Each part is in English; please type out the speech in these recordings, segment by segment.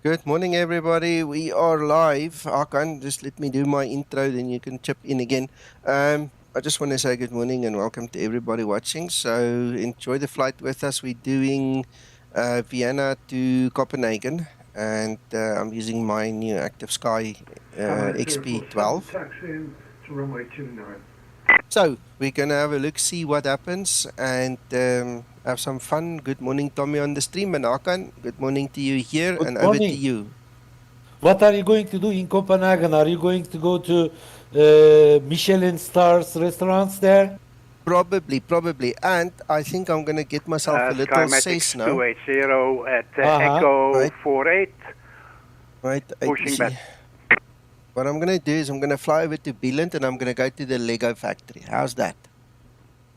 Good morning, everybody. We are live. Hakan, just let me do my intro, then you can chip in again. I just want to say good morning and welcome to everybody watching. So enjoy the flight with us. We're doing Vienna to Copenhagen, and I'm using my new active Sky XP12. So we're going to have a look, see what happens, and have some fun. Good morning, Tommy, on the stream, and Hakan, good morning to you here, Good and over to morning. you. What are you going to do in Copenhagen? Are you going to go to Michelin stars restaurants there? Probably. And I think I'm going to get myself a little Skymatix Cessna. 280 at Uh-huh. Echo Right. 48. Right. Pushing See, back. what I'm going to do is I'm going to fly over to Billund and I'm going to go to the Lego factory. How's that?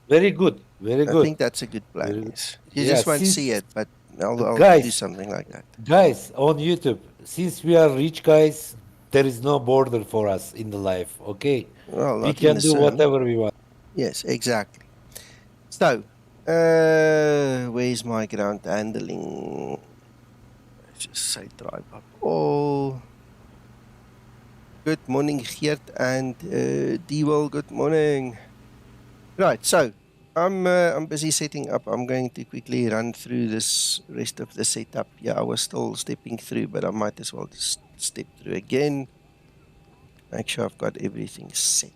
Very good. Very I good. think that's a good plan. Very good. Yes. You Yeah, just won't see since it, but I'll do guys, something like that. guys on YouTube, since we are rich guys, there is no border for us in the life, okay? Well, We not in can the do sun. whatever we want. Yes, exactly. So, where's my ground handling? Let's just say drive up all. Good morning, Geert and Dewell. Good morning. Right, so I'm busy setting up. I'm going to quickly run through this rest of the setup. Yeah, I was still stepping through, but I might as well just step through again. Make sure I've got everything set.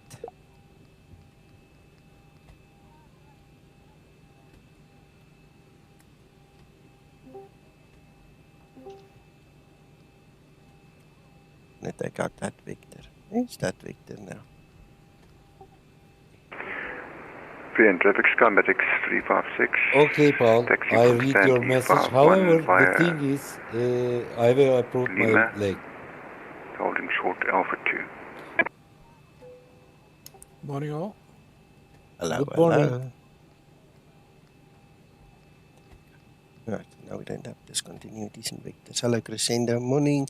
I'm gonna take out that vector. Where's that vector now? Vienna traffic Skymatix 356. Okay, Paul, Taxi I from read your Stanley message. 51 However, the via thing is, I will approve my Lima. leg. Holding short Alpha 2. Morning all. Hello, Good morning. hello. Right, now we don't have discontinuities and vectors. Hello, Crescendo. Morning.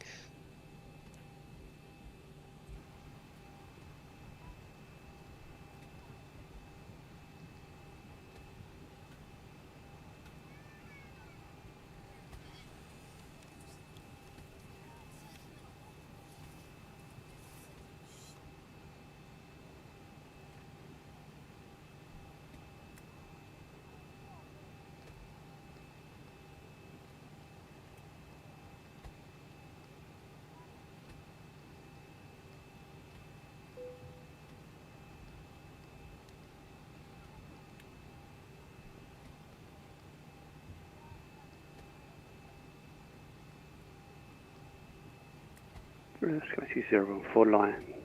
Sky 014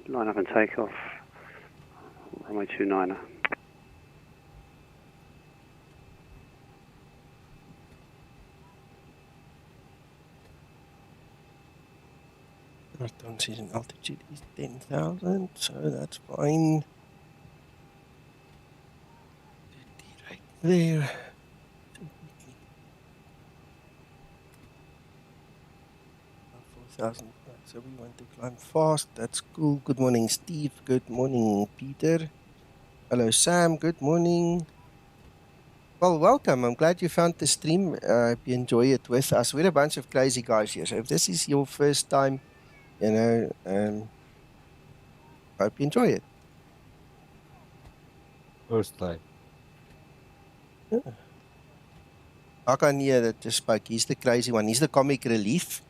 line up and take off. Runway 29er. Northbound season altitude is 10,000, so that's fine. Right there. About 4,000. So we want to climb fast. That's cool. Good morning, Steve. Good morning, Peter. Hello, Sam. Good morning. Well, welcome. I'm glad you found the stream. I hope you enjoy it with us. We're a bunch of crazy guys here. So if this is your first time, I hope you enjoy it. First time. Yeah. Hakan here that just spoke. He's the crazy one. He's the comic relief.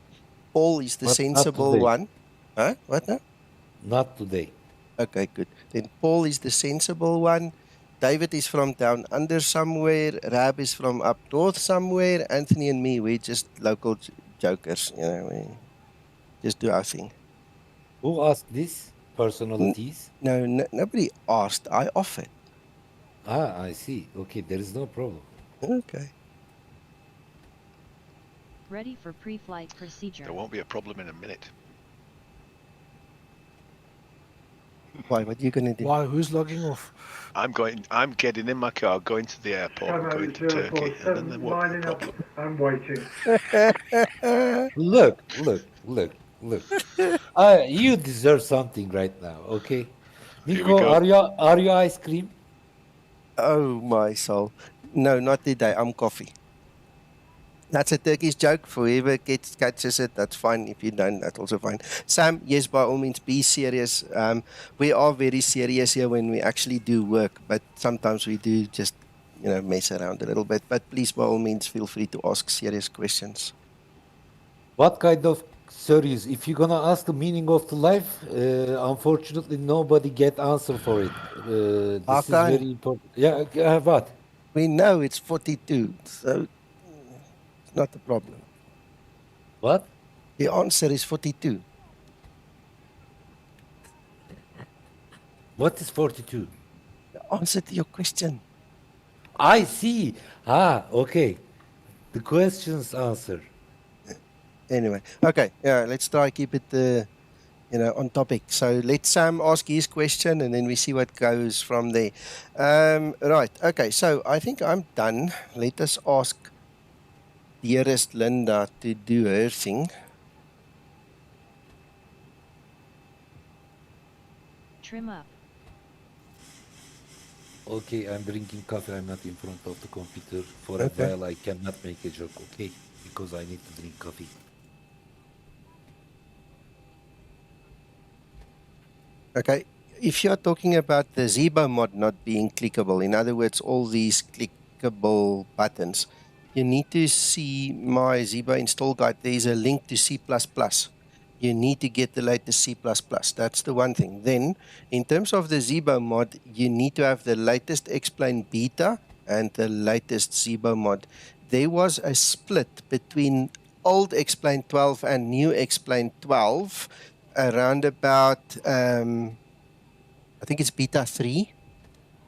Paul is the But not sensible today. one. Huh? What now? Not today. Okay, good. Then Paul is the sensible one. David is from down under somewhere. Rab is from up north somewhere. Anthony and me, we're just local jokers. We just do our thing. Who asked this? Personalities? No, nobody asked. I offered. Ah, I see. Okay, there is no problem. Okay. Ready for pre-flight procedure. There won't be a problem in a minute. Why? What are you going to do? Why? Who's logging off? I'm getting in my car, going to the airport, and going to Turkey, and then there won't be a problem. I'm waiting. Look. You deserve something right now, okay? Here we Nico, go. are you ice cream? Oh, my soul. No, not today. I'm coffee. That's a Turkish joke. For whoever catches it, that's fine. If you don't, that's also fine. Sam, yes, by all means, be serious. We are very serious here when we actually do work, but sometimes we do just, mess around a little bit. But please, by all means, feel free to ask serious questions. What kind of serious? If you're gonna ask the meaning of the life, unfortunately, nobody get answer for it. This is Hakan, very important. Yeah, what? we know it's 42, so it's not a problem. What? The answer is 42. What is 42? The answer to your question. I see. Okay. The question's answer. Anyway, okay, yeah, let's try keep it, on topic. So let Sam ask his question, and then we see what goes from there. Right, okay, so I think I'm done. Let us ask dearest Linda to do her thing. Trim up. Okay, I'm drinking coffee. I'm not in front of the computer. For Okay. a while, I cannot make a joke, okay? Because I need to drink coffee. Okay, if you're talking about the Zibo mod not being clickable, in other words, all these clickable buttons, you need to see my Zibo install guide. There's a link to C++. You need to get the latest C++. That's the one thing. Then, in terms of the Zibo mod, you need to have the latest Explain beta and the latest Zibo mod. There was a split between old Explain 12 and new Explain 12 around about, I think it's beta 3,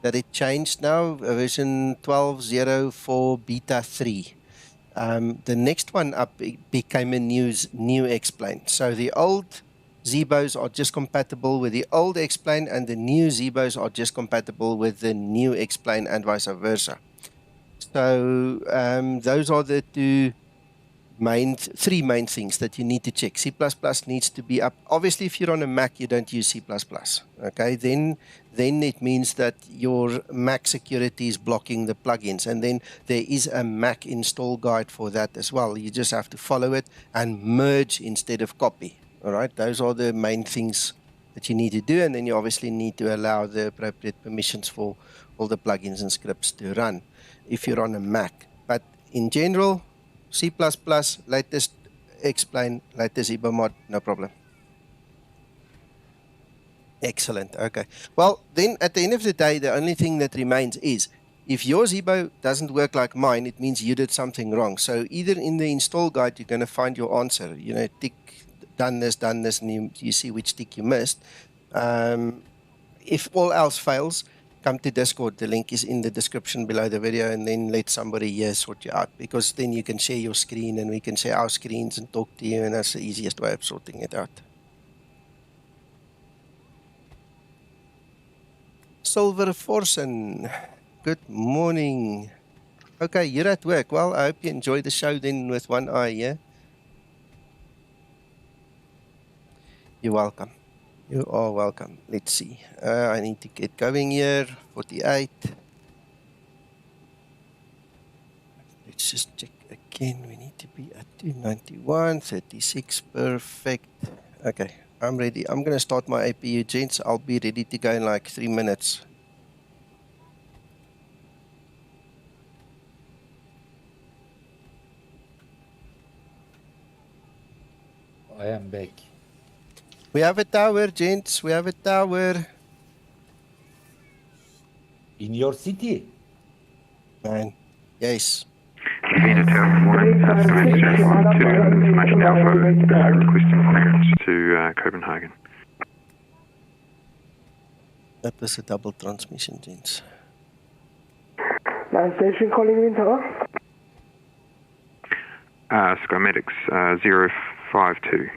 that it changed now, version 12.04 beta 3. The next one up became a new Explain. So the old Zibos are just compatible with the old Explain, and the new Zibos are just compatible with the new Explain, and vice versa. So those are the three main things that you need to check. C++ needs to be up. Obviously, if you're on a Mac, you don't use C++. Okay, then it means that your Mac security is blocking the plugins, and then there is a Mac install guide for that as well. You just have to follow it and merge instead of copy. All right, those are the main things that you need to do, and then you obviously need to allow the appropriate permissions for all the plugins and scripts to run if you're on a Mac. But in general, C++, latest Explain, latest Zibo mod, no problem. Excellent, okay. Well, then at the end of the day, the only thing that remains is, if your Zibo doesn't work like mine, it means you did something wrong. So either in the install guide, you're going to find your answer. Tick, done this, and you see which tick you missed. If all else fails, come to Discord. The link is in the description below the video, and then let somebody here sort you out, because then you can share your screen and we can share our screens and talk to you, and that's the easiest way of sorting it out. Silver Forsen, good morning. Okay, you're at work. Well, I hope you enjoy the show then with one eye, yeah? You're welcome. You are welcome. Let's see. I need to get going here. 48. Let's just check again. We need to be at 291. 36. Perfect. Okay. I'm ready. I'm going to start my APU, gents. I'll be ready to go in like 3 minutes. I am back. We have a tower, gents. We have a tower. In your city? Man. Yes. Vienna Tower 1, to Information Alpha, requesting clearance to Copenhagen. That was a double transmission, gents. Land station calling in tower. Skymatix 052.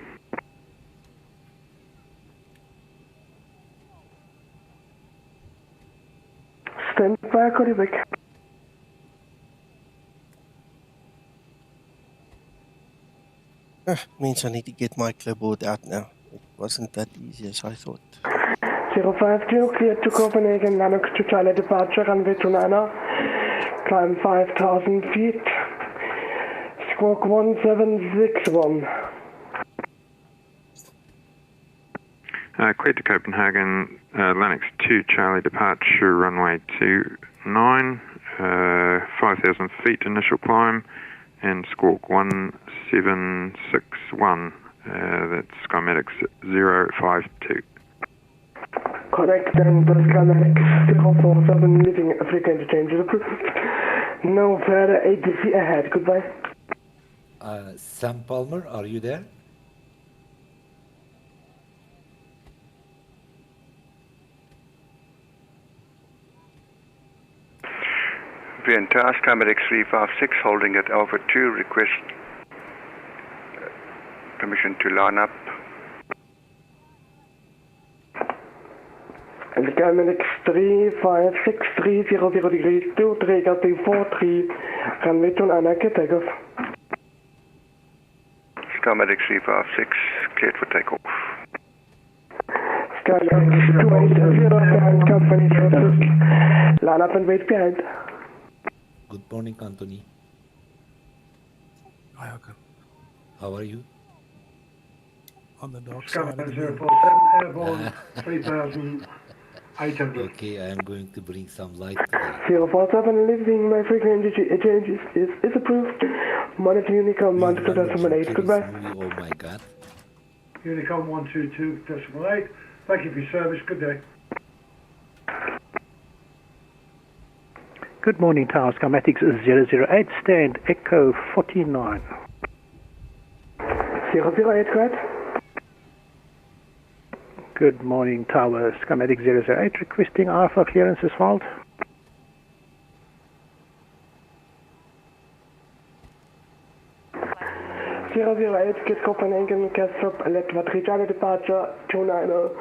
Stand by, call you back. Means I need to get my clipboard out now. It wasn't that easy as I thought. 052, cleared to Copenhagen, LANUX to Charlie departure, runway 29, climb 5,000 feet. squawk 1761. Clear to Copenhagen, LANUX 2 Charlie departure, runway 29, 5,000 feet initial climb, and squawk 1761. That's Skymatix 052. Correct, and the Skymatix 047 leaving Africa interchange is approved. No further ATC ahead. Goodbye. Sam Palmer, are you there? Vienna Tower, Skymatix 356, holding at Alpha 2, request permission to line up. And Skymatix 356, 300 degrees, 23 gusting 43, runway 29, takeoff. Skymatix 356, cleared for takeoff. Skymatix 280, company service, line up and wait behind. Good morning, Anthony. Hi, Hakan. How are you? On the dark side of the moon. Airborne 3,800. Okay, I am going to bring some light today. 047 leaving my frequency change is approved. Monitor Unicom 122.8. Goodbye. Oh my God. Unicom 122.8. Thank you for your service. Good day. Good morning, Tower. Skymatix 008, stand Echo 49. 008, go ahead. Good morning, Tower. Skymatix 008, requesting Alpha clearance as fault. Get Copenhagen, KOSEB, let Charlie departure, 290,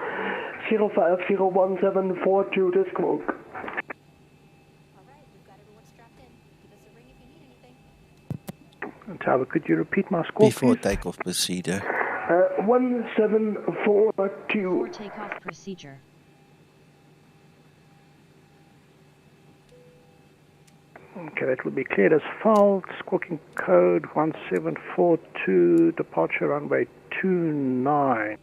0501742 to smoke. Tower, could you repeat my score, Before please? takeoff procedure. 1742. Before takeoff procedure. Okay, that will be cleared as fault. Squawking code 1742, departure runway 29.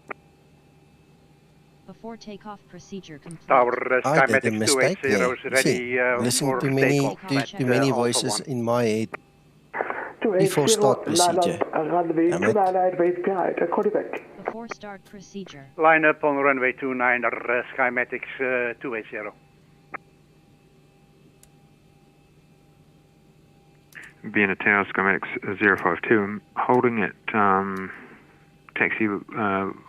Before takeoff procedure complete. Tower I did a Skymatix mistake 280 there. is ready Listen for to many, takeoff. too many voices in my head. Before start procedure. Damn it. Before start procedure. Line up on runway 29, Skymatix 280. Vienna Tower, Skymatix 052. I'm holding at taxi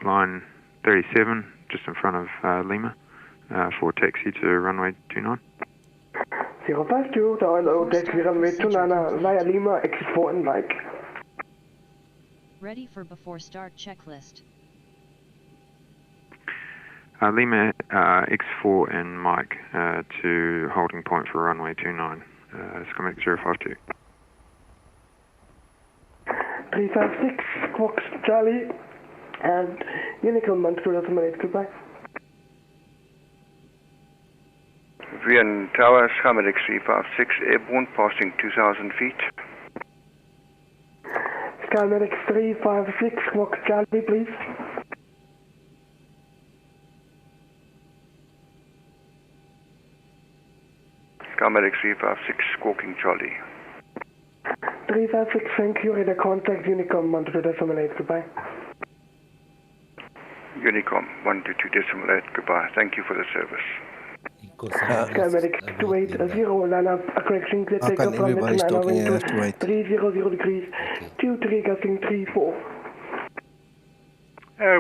line 37, just in front of Lima, for taxi to runway 29. 052, hello, taxi runway 29 via Lima, exit 4 and Mike. Ready for before start checklist. Lima X4 and Mike to holding point for runway 29, Skymatix 052. 356, Squawks Charlie, and Unicom 122.8, goodbye. Vienna Tower, Skymatix 356, airborne, passing 2,000 feet. Skymatix 356, Squawks Charlie, please. Skymatix 356, squawking Charlie. 356, thank you, radar contact Unicom 122.8, goodbye. Unicom 122.8, goodbye. Thank you for the service. Skymatix 280, line up, correction, clear takeoff from everybody's talking, I have to wait. 300 degrees, 23 gusting 34.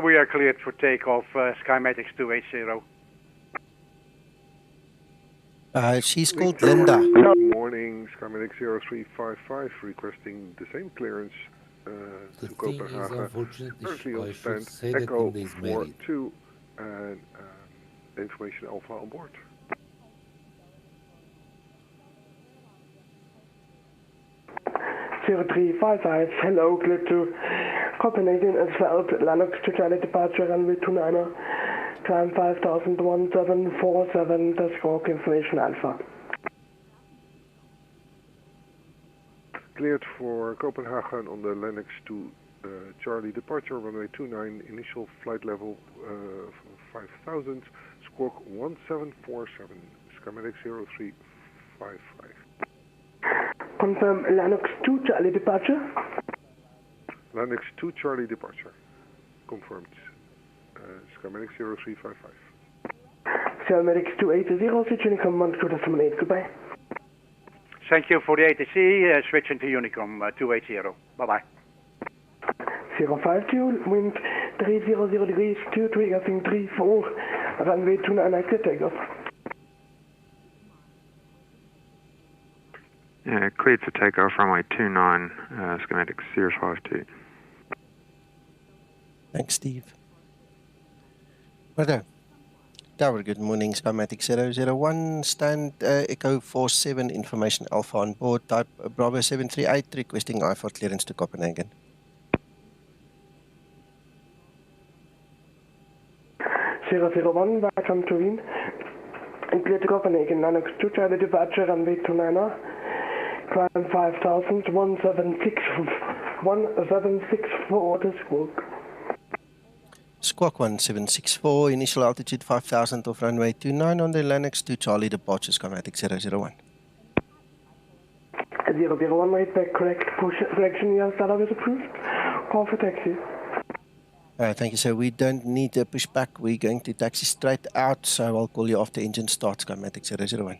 We are cleared for takeoff, Skymatix 280. She's called Linda. Good morning, Skymatix 0355, requesting the same clearance The to thing is, Copenhagen. unfortunately, Currently I on should stand say that Echo Linda is married. 42 and information Alpha on board. Hello, clear to Copenhagen as well, LANUX to Charlie departure runway 29er, climb 501747, the squawk information Alpha. cleared for Copenhagen on the LANUX to Charlie departure, runway 29, initial flight level 5000, squawk 1747, Skymatix 0355. Confirm LANUX 2 Charlie departure. LANUX 2 Charlie departure. Confirmed. Skymatix 0355. Skymatix 280, switch Unicom 12.8, goodbye. Thank you for the ATC, switching to Unicom 280. Bye-bye. 052, wind 300 degrees, 23, passing 34, runway 29, active takeoff. Cleared for takeoff, runway 29, Skymatix 052. Thanks, Steve. Righto. Tower, good morning. Skymatix 001, stand Echo 47, information Alpha on board, type Bravo 738, requesting IFR clearance to Copenhagen. .001, welcome to Wien. Clear to Copenhagen, LANUX 2 Charlie departure, runway 29, climb 5000, 1764 to squawk. Squawk 1764, initial altitude 5000 off runway 29 on the LANUX 2 Charlie departure, Skymatix 001. 001, right back, correct, push correction, yes, that is approved. Call for taxi. Thank you, sir. We don't need a pushback. We're going to taxi straight out, so I'll call you after engine starts, Skymatix 001.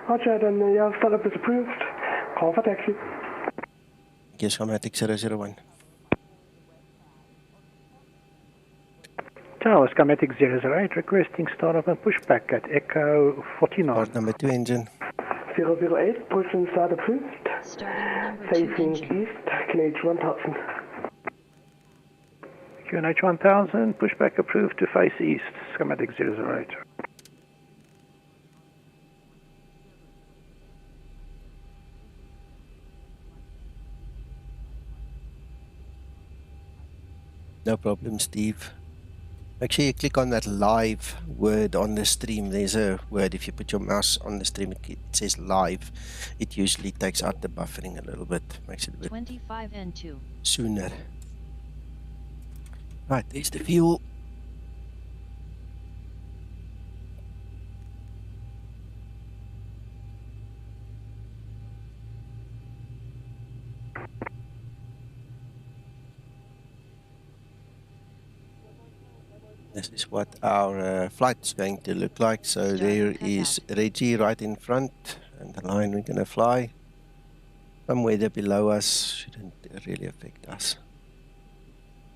Roger, then yeah, startup is approved. Call for taxi. Thank you, Skymatix 001. Tower, Skymatix 008, requesting startup and pushback at Echo 49. Start number 2 engine. 008, push and start approved. Facing east, QNH 1000. QNH 1000, pushback approved to face east, Skymatix 008. No problem, Steve. Make sure you click on that live word on the stream. There's a word, if you put your mouse on the stream, it says live. It usually takes out the buffering a little bit, makes it a bit 25 and 2. sooner. Right, there's the fuel. This is what our flight's going to look like. So there is Reggie right in front, and the line we're going to fly. Some weather below us shouldn't really affect us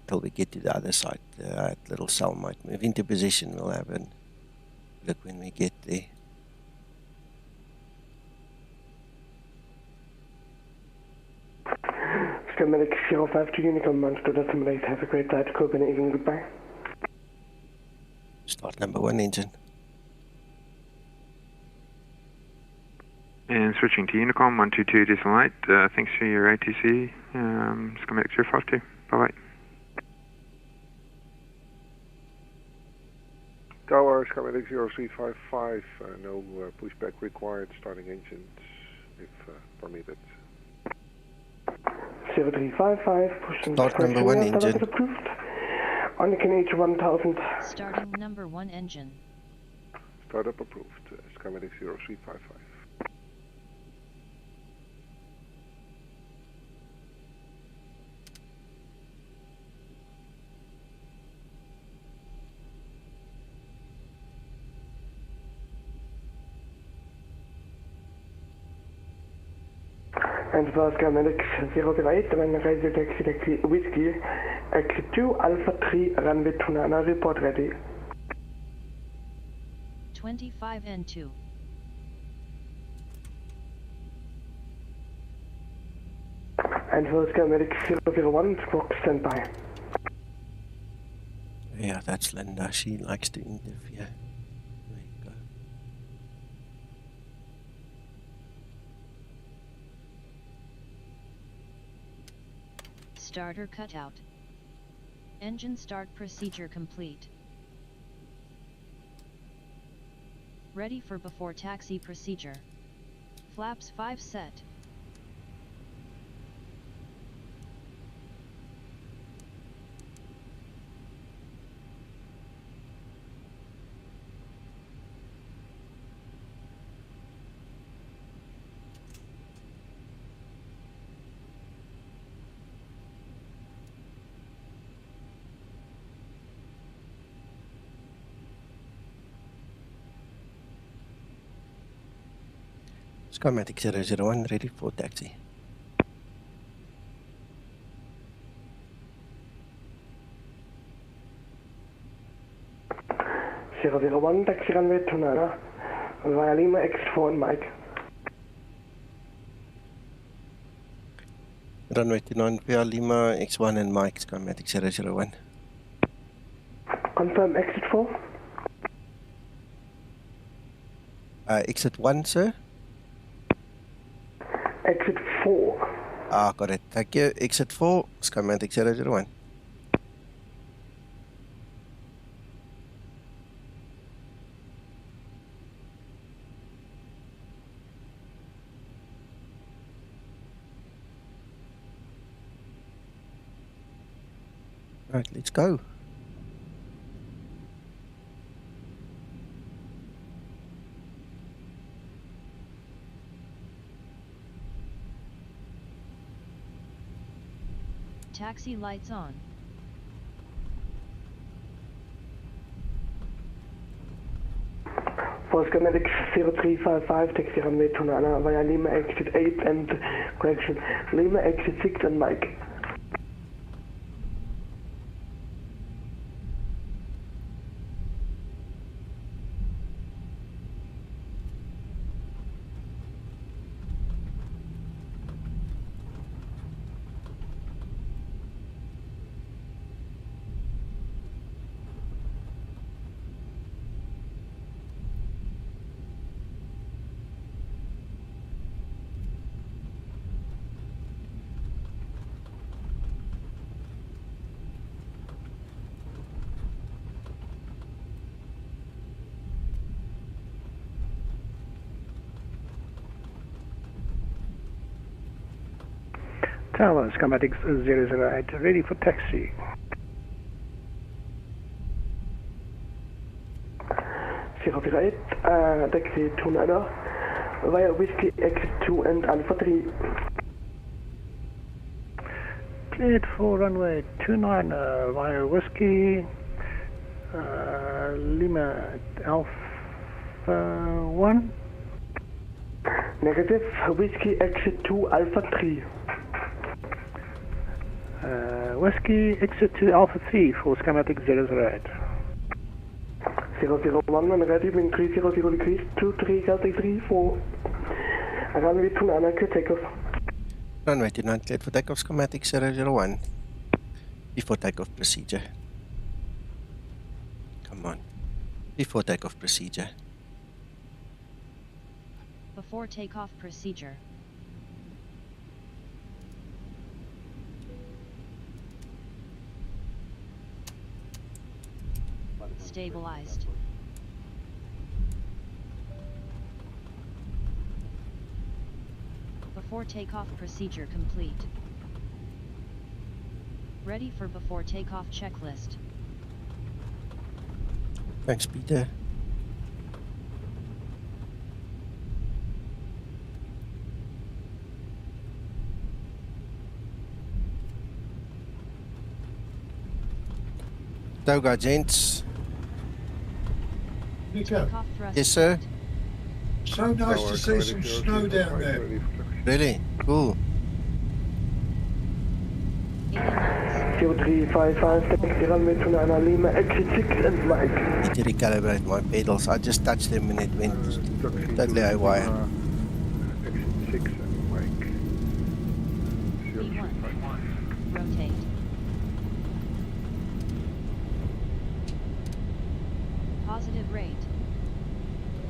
until we get to the other side. That little cell might move into position. We'll have a look when we get there. Skymatix 052 Unicom 12.8, have a great flight to Copenhagen, goodbye. Start number 1 engine. And switching to Unicom 122.8, thanks for your ATC, Skymatix 052. Bye-bye. Tower, Skymatix 0355, no pushback required, starting engines if permitted. 0355, push and start number 1 engine. Approved. On the QNH 1000. Starting number 1 engine. Startup approved, Skymatix 0355. And for Skymatix 008, when ready taxi whiskey, exit 2, Alpha 3, runway 29, report ready. 25 and 2. And for Skymatix 001, squawk standby. Yeah, that's Linda. She likes to interfere. There you go. Starter cutout. Engine start procedure complete. Ready for before taxi procedure. Flaps 5 set. Skymatix 001, ready for taxi. One, taxi runway 29, via Lima X4 and Mike. Runway 29 via Lima X1 and Mike, Skymatix 001. Confirm exit 4. Exit 1, sir. Exit 4. Ah, got it. Thank you. Exit 4, Skymatix 001. Right, let's go. Taxi lights on. For Skymatix 0355, taxi runway 29 via Lima exit 8 and correction, Lima exit 6 and Mike. Tower, Skymatix 008, ready for taxi. Taxi 29 via Whiskey exit 2 and Alpha 3. Cleared for runway 29 via Whiskey, Lima Alpha 1. Negative, Whiskey exit 2 Alpha 3. Whiskey exit to Alpha 3 for Skymatix 008. 001 and ready, wind 300 degrees, 23 Celtic 34. Runway 29, clear takeoff. Runway 29 cleared for takeoff, Skymatix 001. Before takeoff procedure. Come on. Before takeoff procedure. Before takeoff procedure. Stabilized. Before takeoff procedure complete. Ready for before takeoff checklist. Thanks, Peter. Toga, gents. Nico, Yes, sir. so nice to see some snow down there. Really? Cool. 0355, taxi runway 29 Lima exit 6 and Mike. Need to recalibrate my pedals. I just touched them and it went totally haywire. Exit 6 and Mike. V1. Rotate. Positive rate.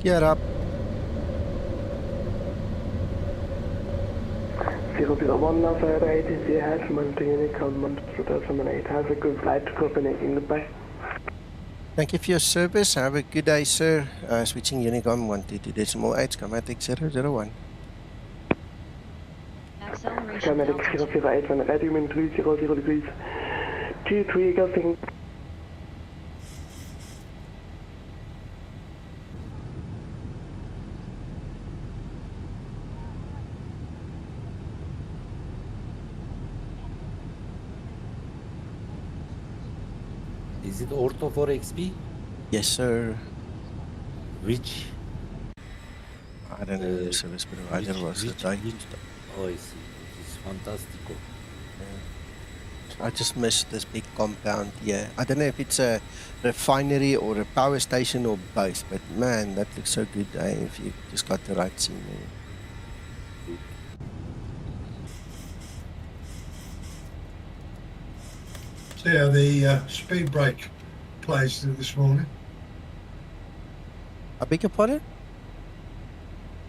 Gear up. 001 now fire ATC has Monte Unicom 2008. Have a good flight to Copenhagen. Goodbye. Thank you for your service. Have a good day, sir. Switching Unicom 122.8, Skymatix 001. Acceleration Skymatix 008 when ready, wind 300 degrees. 23 gusting. Is it ortho for XP? Yes, sir. Which? I don't know who the service provider was that I used. Oh, I see. Which is fantastico. I just missed this big compound here. I don't know if it's a refinery or a power station or both, but man, that looks so good if you just got the right scenery. See how the speed brake plays this morning. I beg your pardon?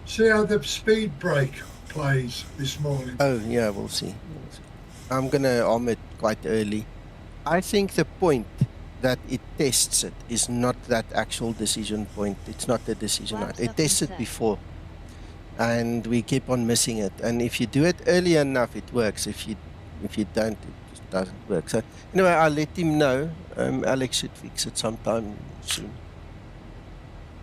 See how the speed brake plays this morning. Oh, yeah, we'll see. I'm going to arm it quite early. I think the point that it tests it is not that actual decision point. It's not the decision. It tests it before. And we keep on missing it. And if you do it early enough, it works. If you don't, it just doesn't work. So anyway, I'll let him know. Alex should fix it sometime soon.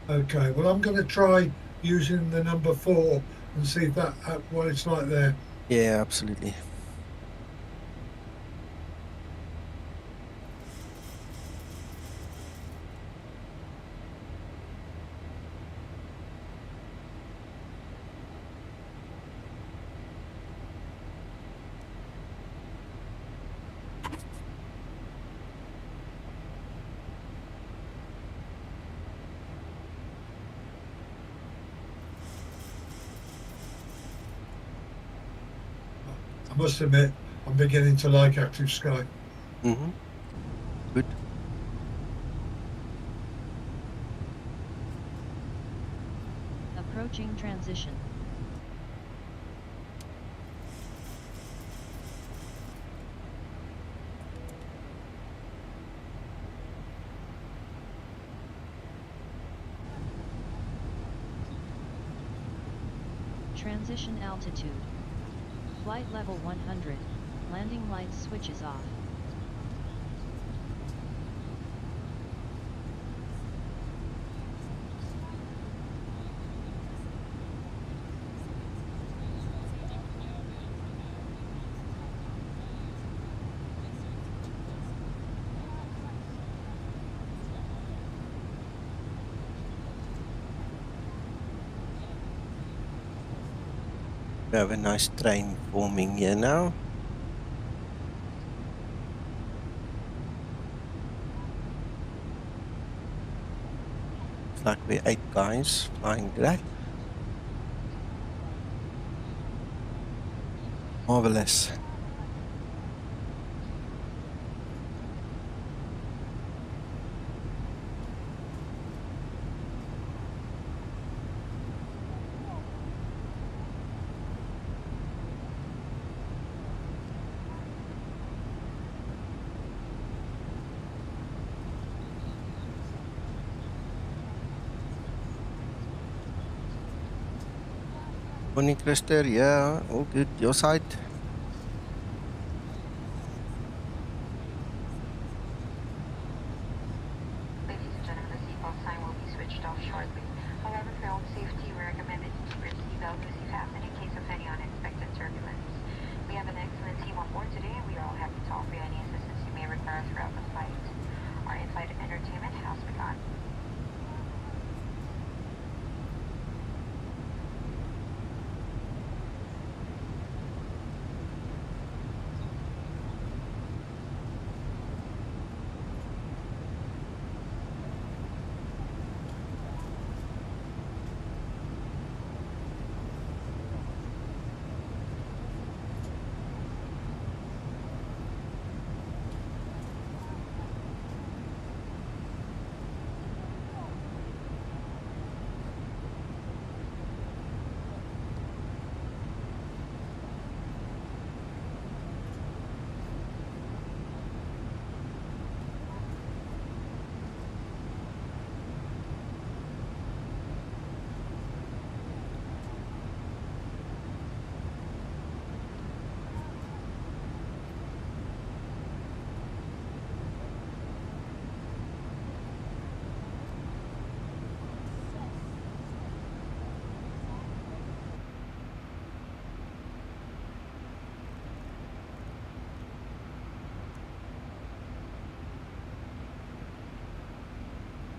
Okay, well, I'm going to try using the number 4 and see if that what it's like there. Yeah, absolutely. I must admit, I'm beginning to like Active Sky. Mm-hmm. Good. Approaching transition. Transition altitude. Flight level 100. Landing lights switches off. We have a nice train forming here now. It's like we're 8 guys flying that. Marvelous. Morning, Christer. Yeah, all good. Your side? Ladies and gentlemen, the seatbelt sign will be switched off shortly. However, for your own safety, we recommend that you keep your seatbelt as you fasten in case of any unexpected turbulence. We have an excellent team on board today, and we are all happy to offer you any assistance you may require throughout the flight. Our in-flight entertainment has begun.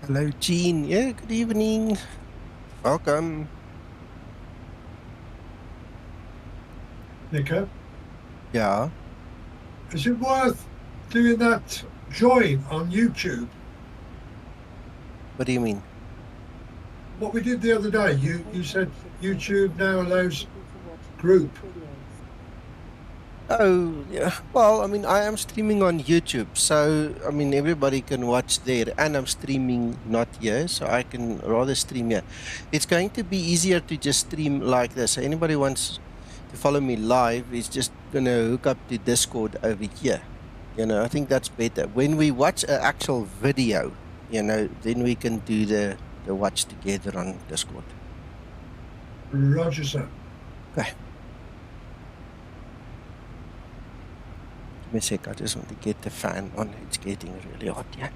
Hello, Jean. Yeah, good evening. Welcome. Nico, Yeah. is it worth doing that join on YouTube? What do you mean? What we did the other day, you said YouTube now allows group. Oh, yeah. Well, I mean, I am streaming on YouTube, so I mean, everybody can watch there, and I'm streaming not here, so I can rather stream here. It's going to be easier to just stream like this. So anybody wants to follow me live is just gonna hook up to Discord over here. You know, I think that's better. When we watch an actual video, you know, then we can do the watch together on Discord. Roger, sir. Okay. Give me a sec, I just want to get the fan on. It's getting really hot here.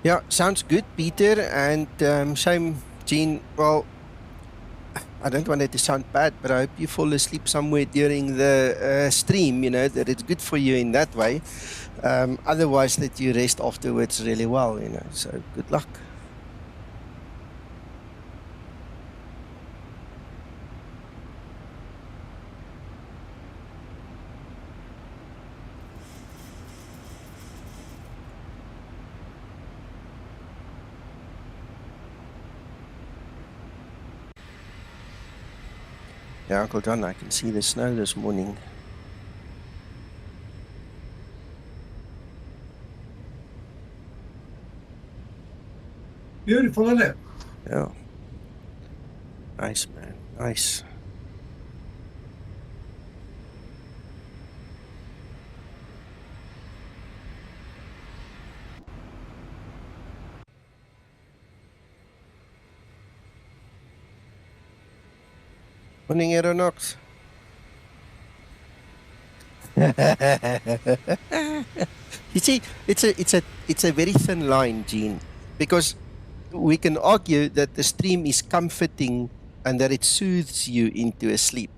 Yeah, sounds good, Peter. And same, Gene. Well, I don't want it to sound bad, but I hope you fall asleep somewhere during the stream, you know, that it's good for you in that way. Otherwise, that you rest afterwards really well, you know. So good luck. Yeah, Uncle John, I can see the snow this morning. Beautiful, isn't it? Yeah. Nice, man. Nice. Morning, Aeronox. You see, it's a very thin line, Gene, because we can argue that the stream is comforting and that it soothes you into a sleep.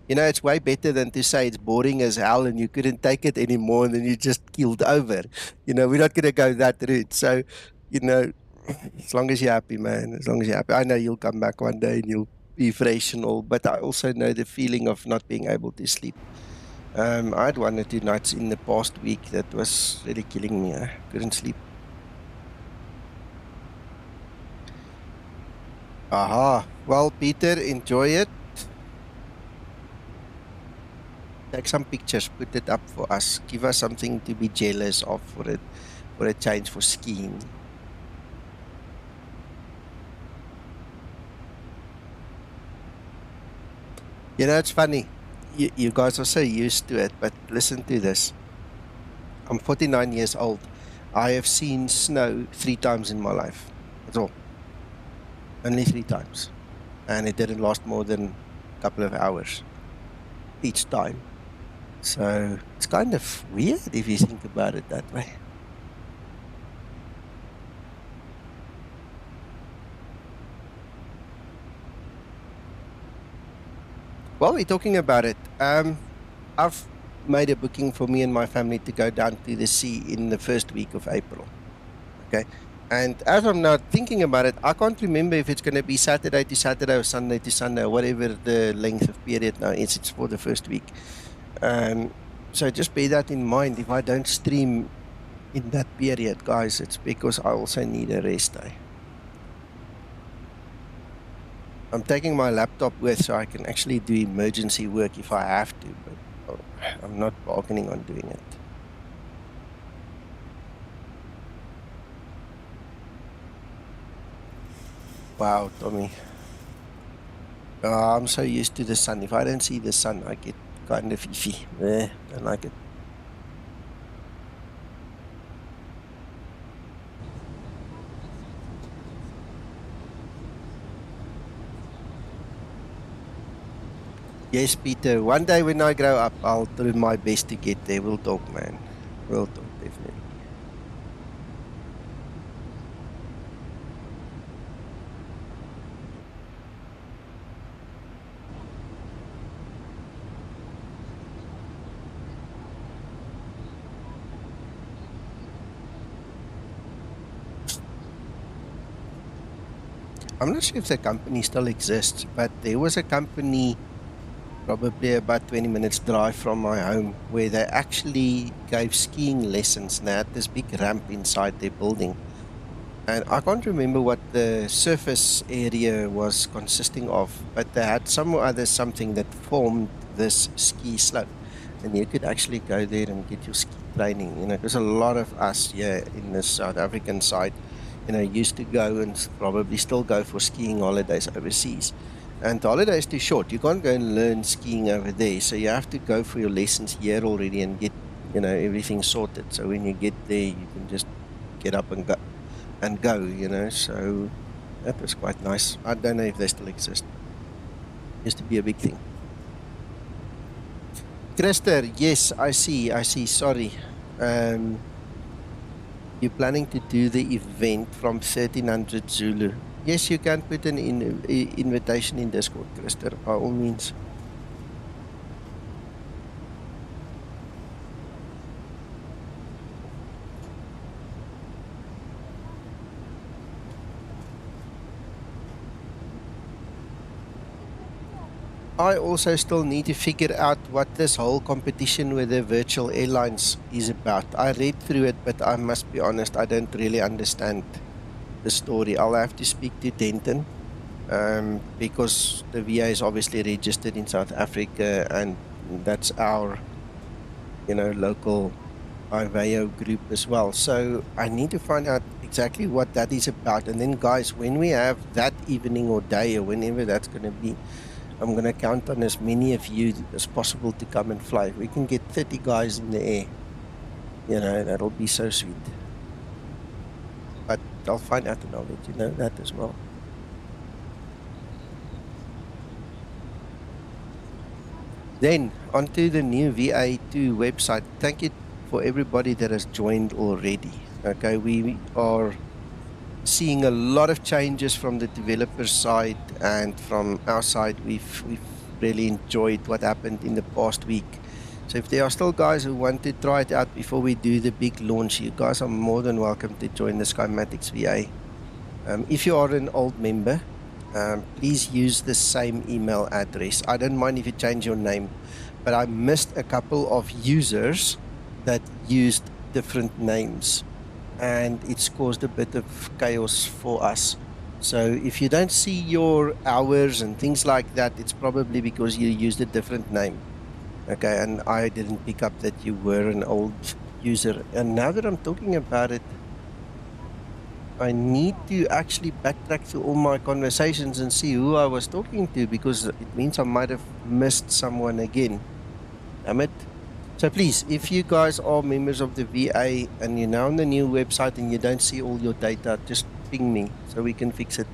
You know, it's way better than to say it's boring as hell and you couldn't take it anymore and then you just keeled over. You know, we're not going to go that route. So, you know, as long as you're happy, man, as long as you're happy. I know you'll come back one day and you'll be fresh and all, but I also know the feeling of not being able to sleep. I had 1 or 2 nights in the past week that was really killing me. I couldn't sleep. Aha. Well, Peter, enjoy it. Take some pictures, put it up for us. Give us something to be jealous of for a change for skiing. You know, it's funny. You guys are so used to it, but listen to this. I'm 49 years old. I have seen snow 3 times in my life. That's all. Only 3 times. And it didn't last more than a couple of hours each time. So it's kind of weird if you think about it that way. While we're talking about it, I've made a booking for me and my family to go down to the sea in the first week of April. Okay. And as I'm now thinking about it, I can't remember if it's going to be Saturday to Saturday or Sunday to Sunday or whatever the length of period now is. It's for the first week. So just bear that in mind. If I don't stream in that period, guys, it's because I also need a rest day. I'm taking my laptop with so I can actually do emergency work if I have to, but I'm not bargaining on doing it. Wow, Tommy. I'm so used to the sun. If I don't see the sun, I get kind of iffy. Don't like it. Yes, Peter. One day when I grow up, I'll do my best to get there. We'll talk, man. We'll talk, definitely. I'm not sure if the company still exists, but there was a company probably about 20 minutes drive from my home where they actually gave skiing lessons. They had this big ramp inside their building. And I can't remember what the surface area was consisting of, but they had some or other something that formed this ski slope. And you could actually go there and get your ski training. You know, because a lot of us here in the South African side, you know, used to go and probably still go for skiing holidays overseas. And the holiday is too short. You can't go and learn skiing over there. So you have to go for your lessons here already and get, you know, everything sorted. So when you get there, you can just get up and go, you know. So that was quite nice. I don't know if they still exist. Used to be a big thing. Christer, yes, I see. Sorry. You're planning to do the event from 1300 Zulu. Yes, you can put an invitation in Discord, Christer, by all means. I also still need to figure out what this whole competition with the virtual airlines is about. I read through it, but I must be honest, I don't really understand the story. I'll have to speak to Denton, because the VA is obviously registered in South Africa, and that's our, you know, local IVAO group as well. So I need to find out exactly what that is about. And then, guys, when we have that evening or day or whenever that's going to be, I'm going to count on as many of you as possible to come and fly. If we can get 30 guys in the air, you know, that'll be so sweet. But I'll find out and I'll let you know that as well. Then, onto the new VA2 website. Thank you for everybody that has joined already. Okay, we are seeing a lot of changes from the developer side, and from our side we've really enjoyed what happened in the past week. So if there are still guys who want to try it out before we do the big launch, you guys are more than welcome to join the Skymatix VA. If you are an old member, please use the same email address. I don't mind if you change your name, but I missed a couple of users that used different names, and it's caused a bit of chaos for us. So if you don't see your hours and things like that, it's probably because you used a different name. Okay, and I didn't pick up that you were an old user. And now that I'm talking about it, I need to actually backtrack through all my conversations and see who I was talking to, because it means I might have missed someone again. Damn it. So please, if you guys are members of the VA and you're now on the new website and you don't see all your data, just ping me so we can fix it.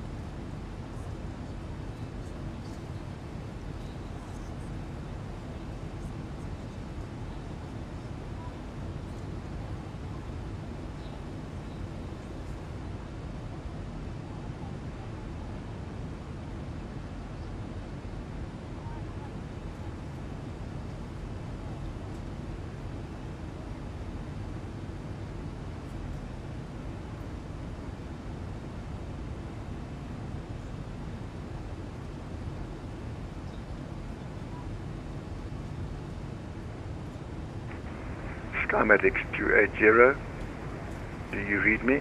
Skymatix 280. Do you read me?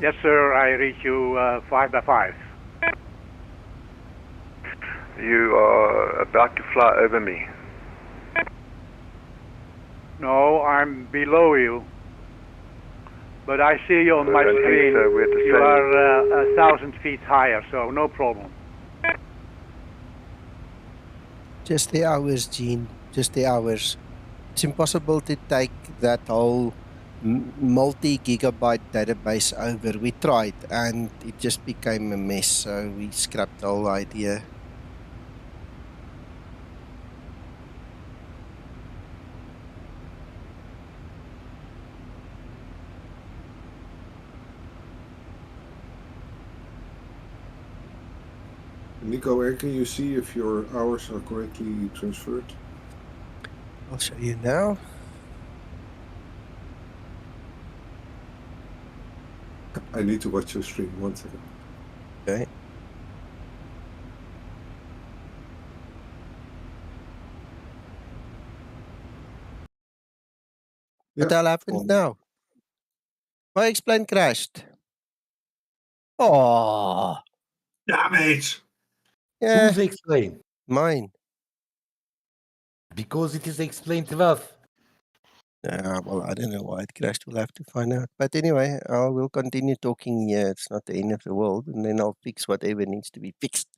Yes, sir, I read you 5x5. You are about to fly over me. No, I'm below you. But I see you on my don't think screen. so. We're the You same. are 1,000 feet higher, so no problem. Just the hours, Gene. Just the hours. It's impossible to take that whole multi-gigabyte database over. We tried, and it just became a mess, so we scrapped the whole idea. Nico, where can you see if your hours are correctly transferred? I'll show you now. I need to watch your stream. 1 second. Okay. What the hell happened now? My explain crashed. Oh, damn it! Yeah. Who's explain? Mine. Because it is explained 12. Well, I don't know why it crashed. We'll have to find out. But anyway, I will continue talking here. It's not the end of the world. And then I'll fix whatever needs to be fixed.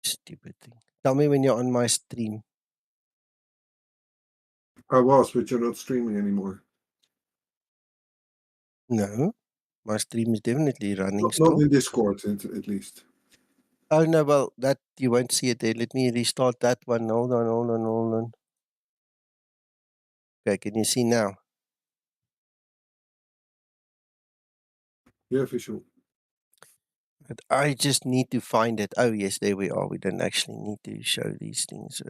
Stupid thing. Tell me when you're on my stream. I was, but you're not streaming anymore. No. My stream is definitely running Not still. in Discord, at least. Oh, no, well, that you won't see it there. Let me restart that one. Hold on. Okay, can you see now? Yeah, visual. But I just need to find it. Oh, yes, there we are. We don't actually need to show these things.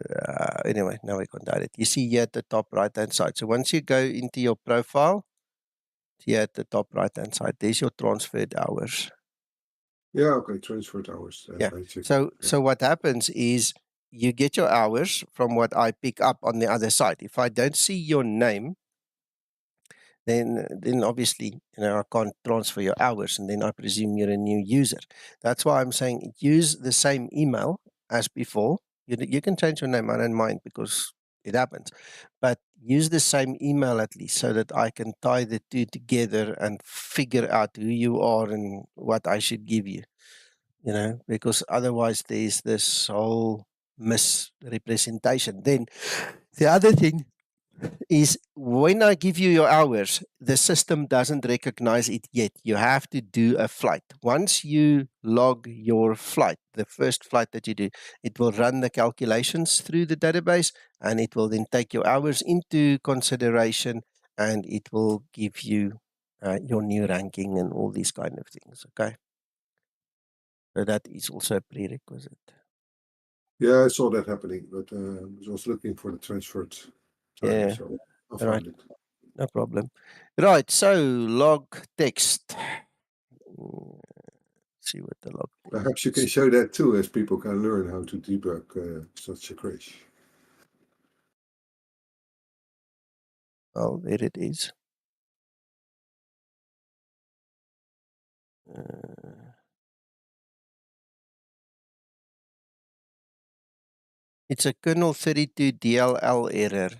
Anyway, now we can do it. You see here at the top right-hand side. So once you go into your profile, here at the top right-hand side, there's your transferred hours. Yeah, okay, transferred hours. Yeah. So what happens is you get your hours from what I pick up on the other side. If I don't see your name, then obviously, I can't transfer your hours, and then I presume you're a new user. That's why I'm saying use the same email as before. You can change your name, I don't mind, because it happens. But use the same email at least so that I can tie the two together and figure out who you are and what I should give you. Because otherwise there's this whole misrepresentation. Then the other thing is when I give you your hours, the system doesn't recognize it yet. You have to do a flight. Once you log your flight, the first flight that you do, it will run the calculations through the database, and it will then take your hours into consideration, and it will give you your new ranking and all these kind of things. Okay. So that is also a prerequisite. Yeah, I saw that happening, but I was looking for the transferred time, Yeah. so I'll Right. find it. No problem. Right. So log text. See what the log text. Perhaps you can show that too, as people can learn how to debug such a crash. Oh, there it is. It's a kernel 32 DLL error.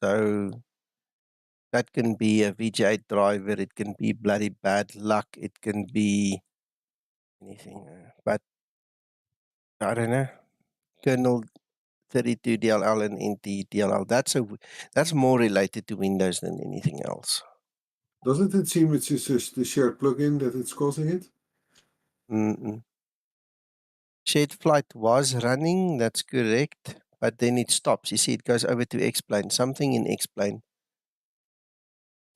So that can be a VGA driver. It can be bloody bad luck. It can be anything. But I don't know. Kernel 32 DLL and NT DLL. That's more related to Windows than anything else. Doesn't it seem it's just the shared plugin that it's causing it? Shared flight was running, that's correct, but then it stops. You see, it goes over to X-plane, something in X-plane.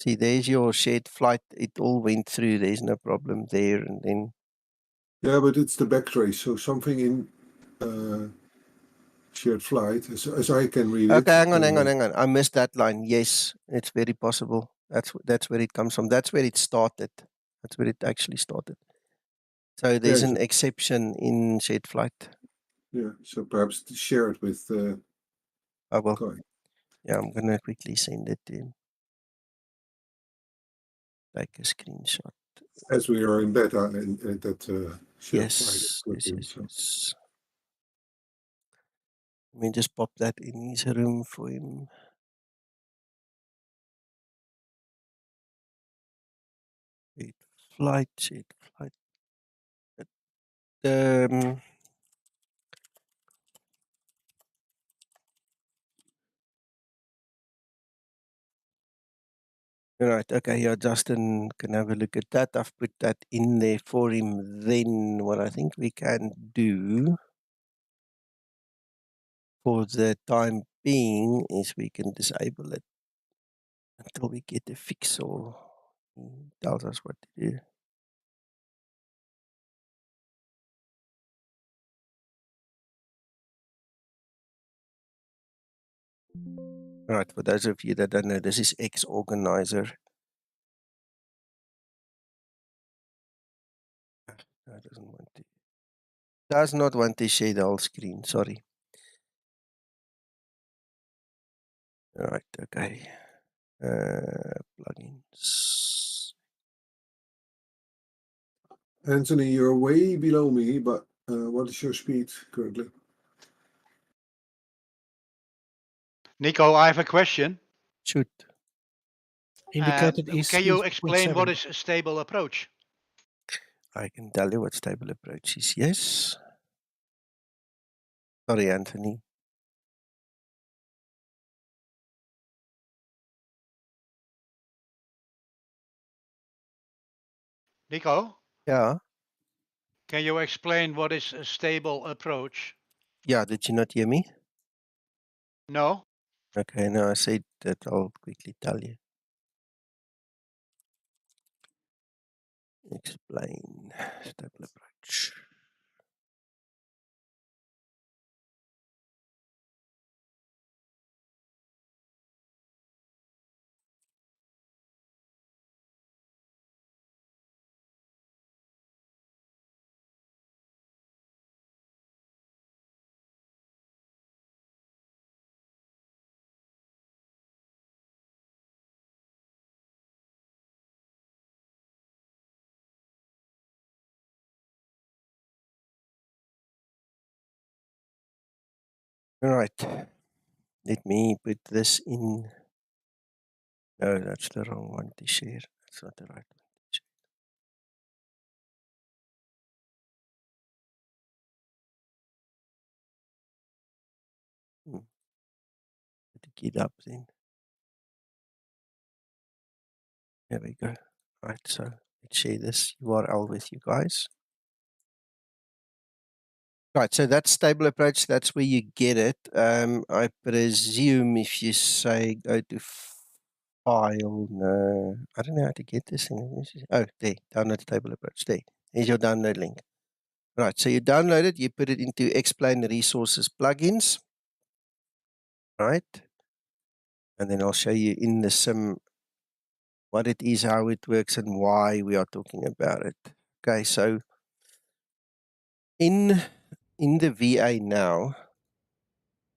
See, there's your shared flight. It all went through. There's no problem there. And then. Yeah, but it's the backtrace. So something in shared flight, as I can read it. Okay, hang on. I missed that line. Yes, it's very possible. That's where it comes from. That's where it started. That's where it actually started. So there's an exception in shared flight. Yeah, so perhaps share it with I will. Okay. Yeah, I'm going to quickly send it to him. Take a screenshot. As we are in beta and that shared flight Yes, equipment. yes, yes. Let me just pop that in his room for him. Flight. Right, okay, yeah, Justin can have a look at that. I've put that in there for him. Then what I think we can do for the time being is we can disable it until we get a fix or he tells us what to do. Right, for those of you that don't know, this is X-Organizer. No, it doesn't want to. Does not want to share the whole screen, sorry. Right, okay. Plugins. Anthony, you're way below me, but what is your speed currently? Nico, I have a question. Shoot. Indicated is Can you explain what 0.7. is a stable approach? I can tell you what stable approach is, yes. Sorry, Anthony. Nico? Yeah. Can you explain what is a stable approach? Yeah, did you not hear me? No? Okay, no, I said that I'll quickly tell you. Explain stable approach. All right. Let me put this in. No, that's the wrong one to share. That's not the right one to share. Put the key up then. There we go. Right, so let's share this URL with you guys. Right, so that's stable approach. That's where you get it. I presume if you say go to file, no, I don't know how to get this thing. Oh, there, download stable approach. There's your download link. Right, so you download it, you put it into Explain Resources plugins. Right, and then I'll show you in the sim what it is, how it works, and why we are talking about it. Okay, so in the VA now,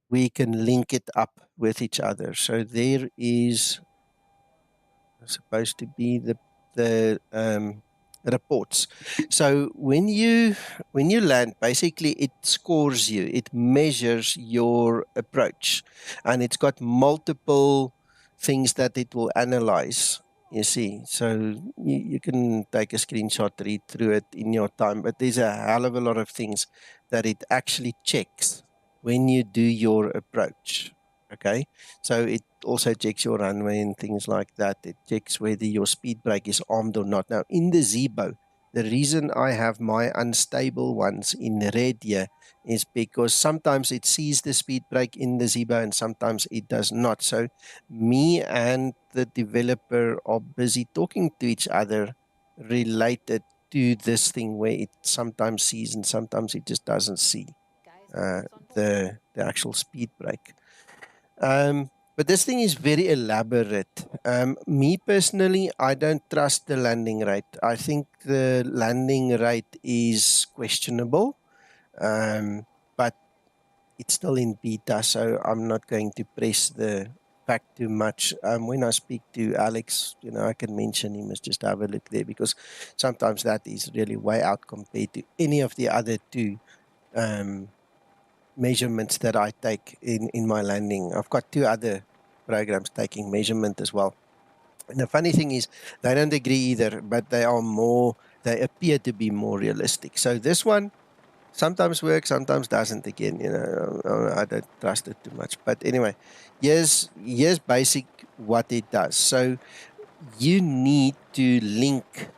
we can link it up with each other. So there is supposed to be the reports. So when you land, basically it scores you, it measures your approach, and it's got multiple things that it will analyze. You see, so you can take a screenshot, read through it in your time, but there's a hell of a lot of things that it actually checks when you do your approach. Okay, so it also checks your runway and things like that. It checks whether your speed brake is armed or not. Now, in the Zibo, the reason I have my unstable ones in red here is because sometimes it sees the speed brake in the Zibo and sometimes it does not. So me and the developer are busy talking to each other related to this thing where it sometimes sees and sometimes it just doesn't see the actual speed brake. But this thing is very elaborate. Me personally, I don't trust the landing rate. I think the landing rate is questionable. But it's still in beta, so I'm not going to press the fact too much. When I speak to Alex, I can mention him as just have a look there, because sometimes that is really way out compared to any of the other two measurements that I take in my landing. I've got two other programs taking measurement as well. And the funny thing is, they don't agree either, but they appear to be more realistic. So this one sometimes works, sometimes doesn't again. I don't trust it too much. But anyway, here's basic what it does. So you need to link,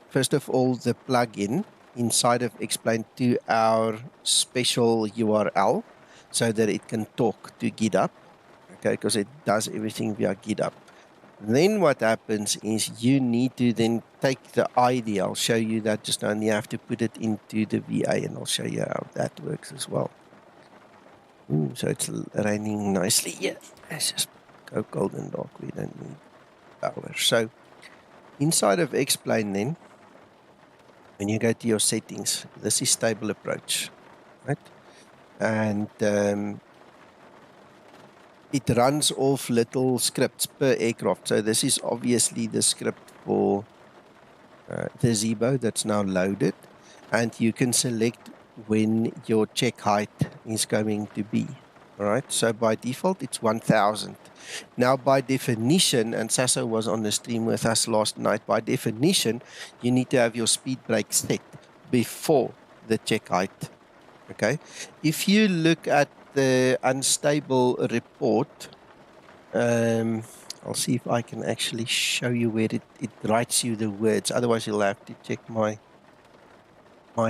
first of all, the plugin inside of Explain to our special URL so that it can talk to GitHub, okay, because it does everything via GitHub. Then what happens is you need to then take the ID. I'll show you that just now, and you have to put it into the VA, and I'll show you how that works as well. So it's raining nicely. Yeah, let's just go cold and dark. We don't need power. So inside of Explain then, when you go to your settings, this is stable approach, right? And it runs off little scripts per aircraft. So this is obviously the script for the Zibo that's now loaded. And you can select when your check height is going to be. All right. So by default, it's 1000. Now, by definition, and Sasso was on the stream with us last night, by definition, you need to have your speed brake set before the check height. Okay. If you look at the unstable report, I'll see if I can actually show you where it writes you the words. Otherwise, you'll have to check my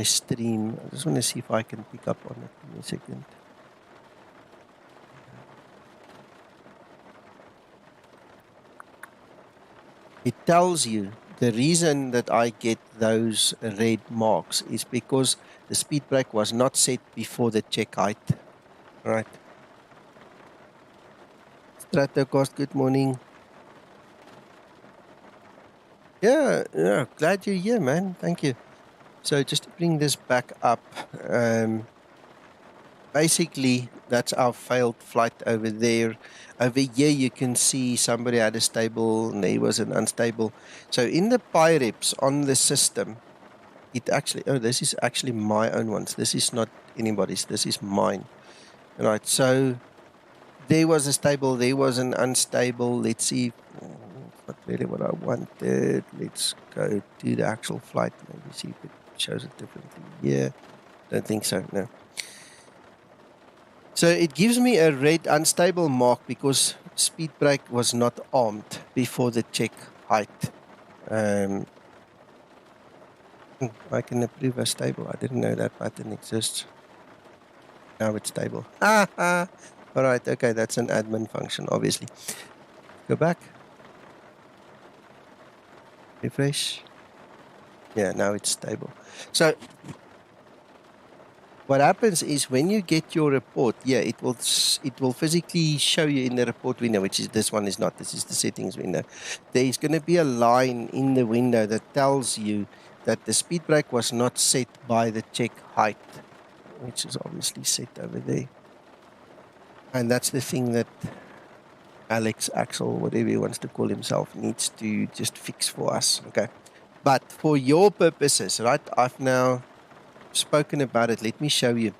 stream. I just want to see if I can pick up on it. Give me a second. It tells you the reason that I get those red marks is because the speed brake was not set before the check height. All right. Stratocost, good morning. Yeah, glad you're here, man. Thank you. So just to bring this back up, basically that's our failed flight over there. Over here you can see somebody had a stable and there was an unstable. So in the PIREPs on the system, it actually, this is actually my own ones. This is not anybody's, this is mine. All right, so there was a stable, there was an unstable. Let's see. Not really what I wanted. Let's go to the actual flight. Maybe see if it shows it differently. Yeah, don't think so. No. So it gives me a red unstable mark because speed brake was not armed before the check height. I can approve as stable. I didn't know that button exists. Now it's stable. All right. Okay, that's an admin function, obviously. Go back. Refresh. Yeah, now it's stable. So what happens is when you get your report, yeah, it will physically show you in the report window, which is this one is not. This is the settings window. There is going to be a line in the window that tells you that the speed brake was not set by the check height, which is obviously set over there. And that's the thing that Alex, Axel, whatever he wants to call himself, needs to just fix for us. Okay. But for your purposes, right, I've now spoken about it. Let me show you.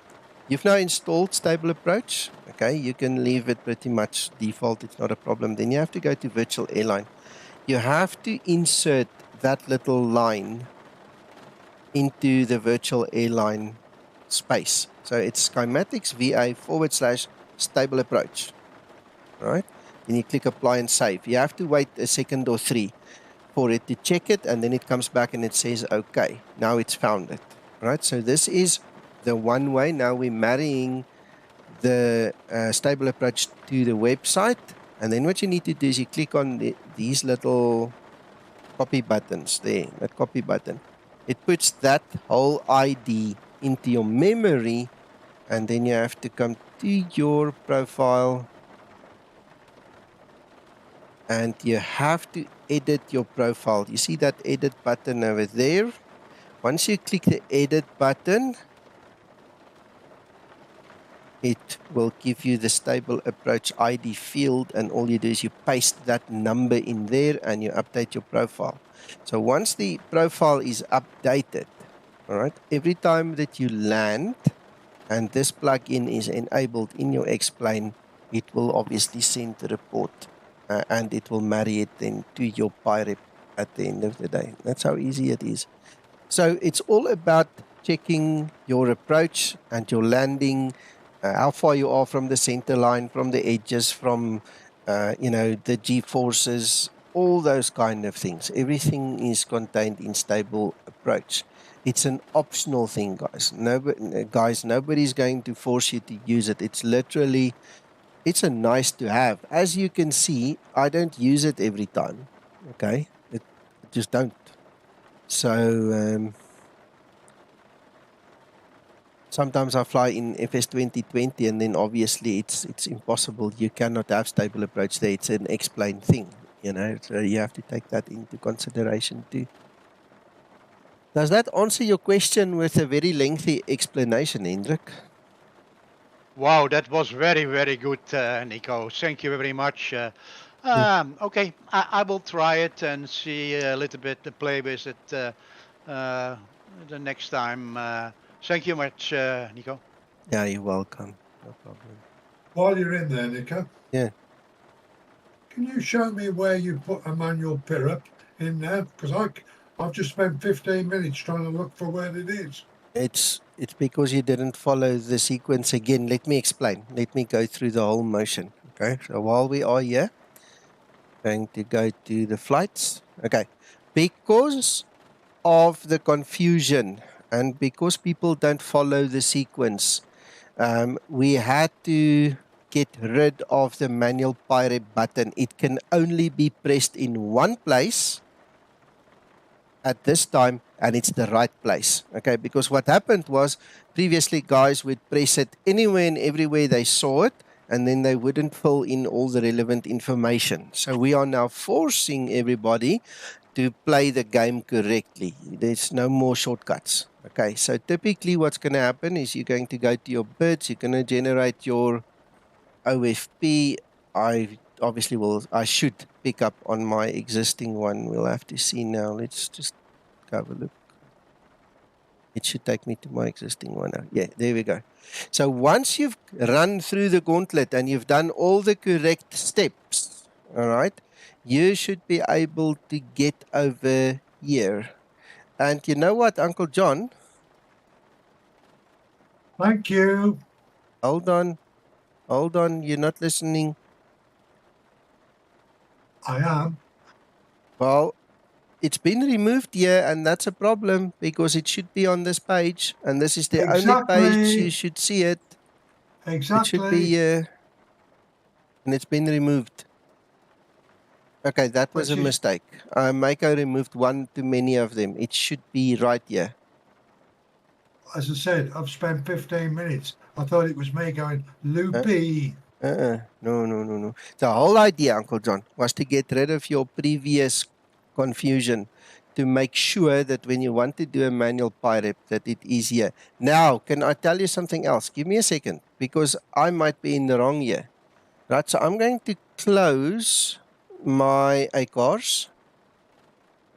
You've now installed Stable Approach. Okay. You can leave it pretty much default. It's not a problem. Then you have to go to Virtual Airline. You have to insert that little line into the Virtual Airline space. So it's Skymatix VA /Stable Approach. All right. Then you click apply and save. You have to wait a second or three for it to check it, and then it comes back and it says, okay, now it's found it. All right. So this is the one way. Now we're marrying the Stable Approach to the website. And then what you need to do is you click on these little copy buttons there, that copy button. It puts that whole ID into your memory, and then you have to come to your profile and you have to edit your profile. You see that edit button over there? Once you click the edit button, it will give you the stable approach ID field, and all you do is you paste that number in there and you update your profile. So once the profile is updated, all right, every time that you land and this plugin is enabled in your X-Plane, it will obviously send the report and it will marry it then to your PIREP at the end of the day. That's how easy it is. So it's all about checking your approach and your landing, how far you are from the center line, from the edges, from the G-forces, all those kind of things. Everything is contained in stable approach. It's an optional thing, guys. Nobody's going to force you to use it. It's literally, it's a nice to have. As you can see, I don't use it every time. Okay, I just don't. So sometimes I fly in FS 2020, and then obviously it's impossible. You cannot have stable approach there. It's an X-plane thing, so you have to take that into consideration too. Does that answer your question with a very lengthy explanation, Hendrik? Wow, that was very, very good, Nico. Thank you very much. Okay, I will try it and see a little bit, play with it the next time. Thank you much, Nico. Yeah, you're welcome. No problem. While you're in there, Nico. Yeah. Can you show me where you put a manual PIREP in there? Because I've just spent 15 minutes trying to look for where it is. It's because you didn't follow the sequence again. Let me explain. Let me go through the whole motion. Okay. So while we are here, going to go to the flights. Okay. Because of the confusion and because people don't follow the sequence, we had to get rid of the manual PIREP button. It can only be pressed in one place at this time, and it's the right place. Okay, because what happened was previously guys would press it anywhere and everywhere they saw it, and then they wouldn't fill in all the relevant information. So we are now forcing everybody to play the game correctly. There's no more shortcuts. Okay, so typically what's going to happen is you're going to go to your bids, you're going to generate your OFP. I should pick up on my existing one. We'll have to see now. Let's just have a look. It should take me to my existing one now. Yeah, there we go. So once you've run through the gauntlet and you've done all the correct steps, all right, you should be able to get over here. And you know what, Uncle John? Thank you. Hold on. Hold on. You're not listening. I am. Well, it's been removed here, and that's a problem because it should be on this page, and this is the only page you should see it. Exactly. It should be here, and it's been removed. Okay, that was a mistake. Mako removed one too many of them. It should be right here. As I said, I've spent 15 minutes. I thought it was me going, loopy. No. The whole idea, Uncle John, was to get rid of your previous confusion, to make sure that when you want to do a manual PIREP, that it is here. Now, can I tell you something else? Give me a second, because I might be in the wrong here. Right, so I'm going to close my ACARs.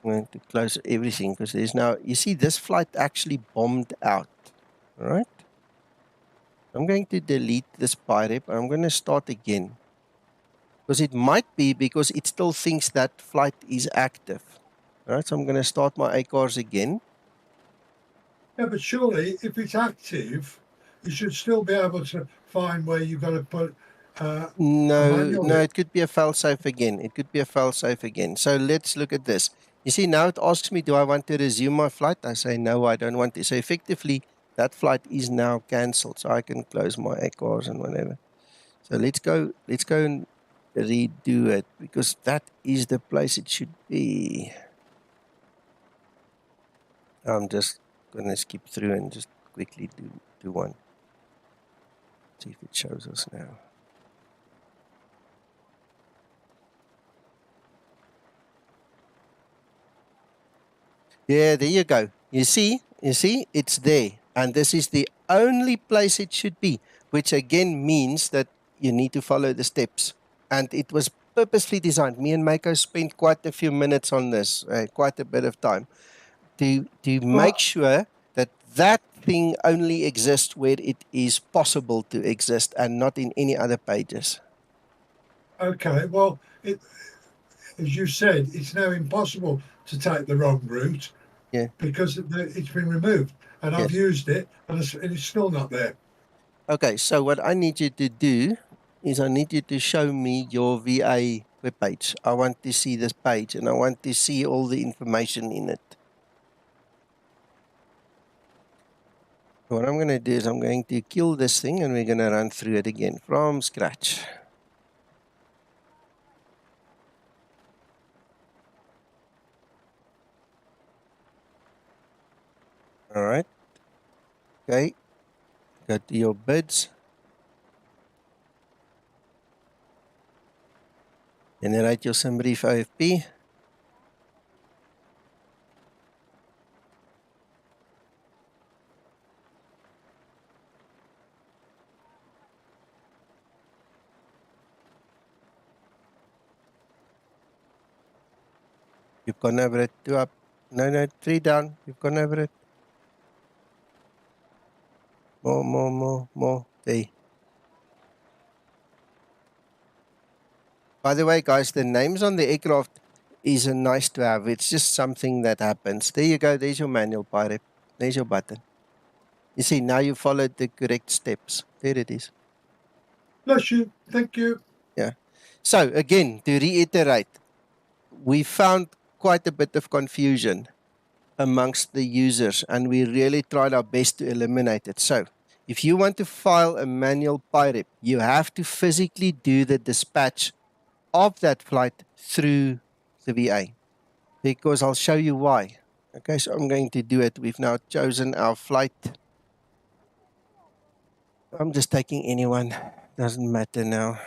I'm going to close everything, because there's now, you see, this flight actually bombed out. All right? I'm going to delete this PIREP. I'm going to start again. Because it might be because it still thinks that flight is active. All right, so I'm going to start my ACARs again. Yeah, but surely if it's active, you should still be able to find where you've got to put No, it could be a fail-safe again. It could be a fail-safe again. So let's look at this. You see, now it asks me, do I want to resume my flight? I say, no, I don't want to. So effectively, that flight is now cancelled. So I can close my ACARs and whatever. So let's go and redo it, because that is the place it should be. I'm just going to skip through and just quickly do one. See if it shows us now. Yeah, there you go. You see, it's there. And this is the only place it should be. which again means that you need to follow the steps. And it was purposely designed. Me and Mako spent quite a few minutes on this, quite a bit of time, to make sure that that thing only exists where it is possible to exist and not in any other pages. Okay, well, as you said, it's now impossible to take the wrong route. Yeah. Because it's been removed, and I've used it, and it's still not there. Okay, so what I need you to do is I need you to show me your VA webpage. I want to see this page, and I want to see all the information in it. What I'm going to do is I'm going to kill this thing, and we're going to run through it again from scratch. All right. Okay. Go to your bids. Generate your SimBrief OFP. You've gone over it. 2 up. No, 3 down. You've gone over it. More. There. By the way, guys, the names on the aircraft is a nice to have. It's just something that happens. There you go. There's your manual, PIREP. There's your button. You see, now you followed the correct steps. There it is. Bless you. Thank you. Yeah. So, again, to reiterate, we found quite a bit of confusion amongst the users, and we really tried our best to eliminate it. So, if you want to file a manual PIREP, you have to physically do the dispatch of that flight through the VA, because I'll show you why. Okay, so I'm going to do it. We've now chosen our flight. I'm just taking anyone. Doesn't matter now.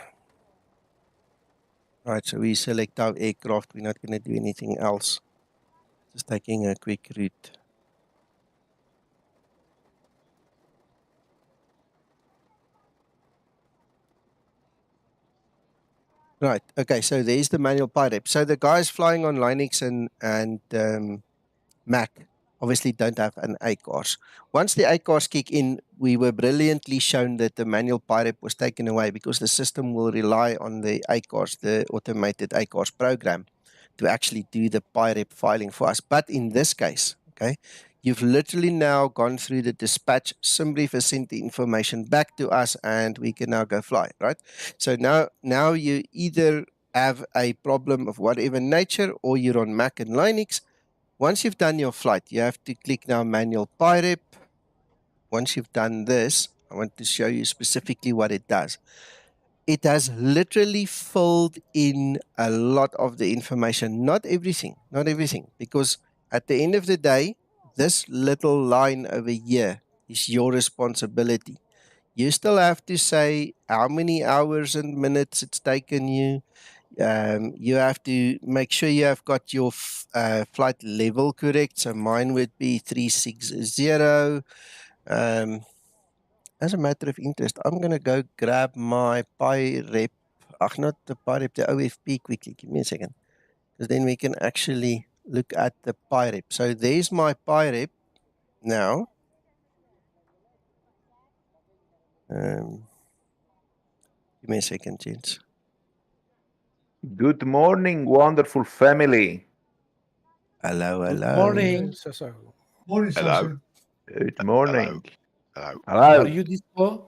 All right, so we select our aircraft. We're not going to do anything else. Just taking a quick route. Right, okay, so there's the manual PIREP. So the guys flying on LANUX and Mac obviously don't have an ACARS. Once the ACARS kick in, we were brilliantly shown that the manual PIREP was taken away because the system will rely on the ACARS, the automated ACARS program, to actually do the PIREP filing for us. But in this case, okay, you've literally now gone through the dispatch. SimBrief has sent the information back to us, and we can now go fly, right? So now you either have a problem of whatever nature, or you're on Mac and Linux. Once you've done your flight, you have to click now manual PIREP. Once you've done this, I want to show you specifically what it does. It has literally filled in a lot of the information. Not everything, because at the end of the day, this little line over here is your responsibility. You still have to say how many hours and minutes it's taken you. You have to make sure you have got your flight level correct. So mine would be 360. As a matter of interest, I'm going to go grab my PIREP. Not the PIREP, the OFP quickly. Give me a second. Because then we can actually look at the PIREP. So there's my PIREP now. Give me a second, gents. Good morning, wonderful family. Hello. Morning. Morning, Hello. Sasu. Good morning. Hello. Are you Disco?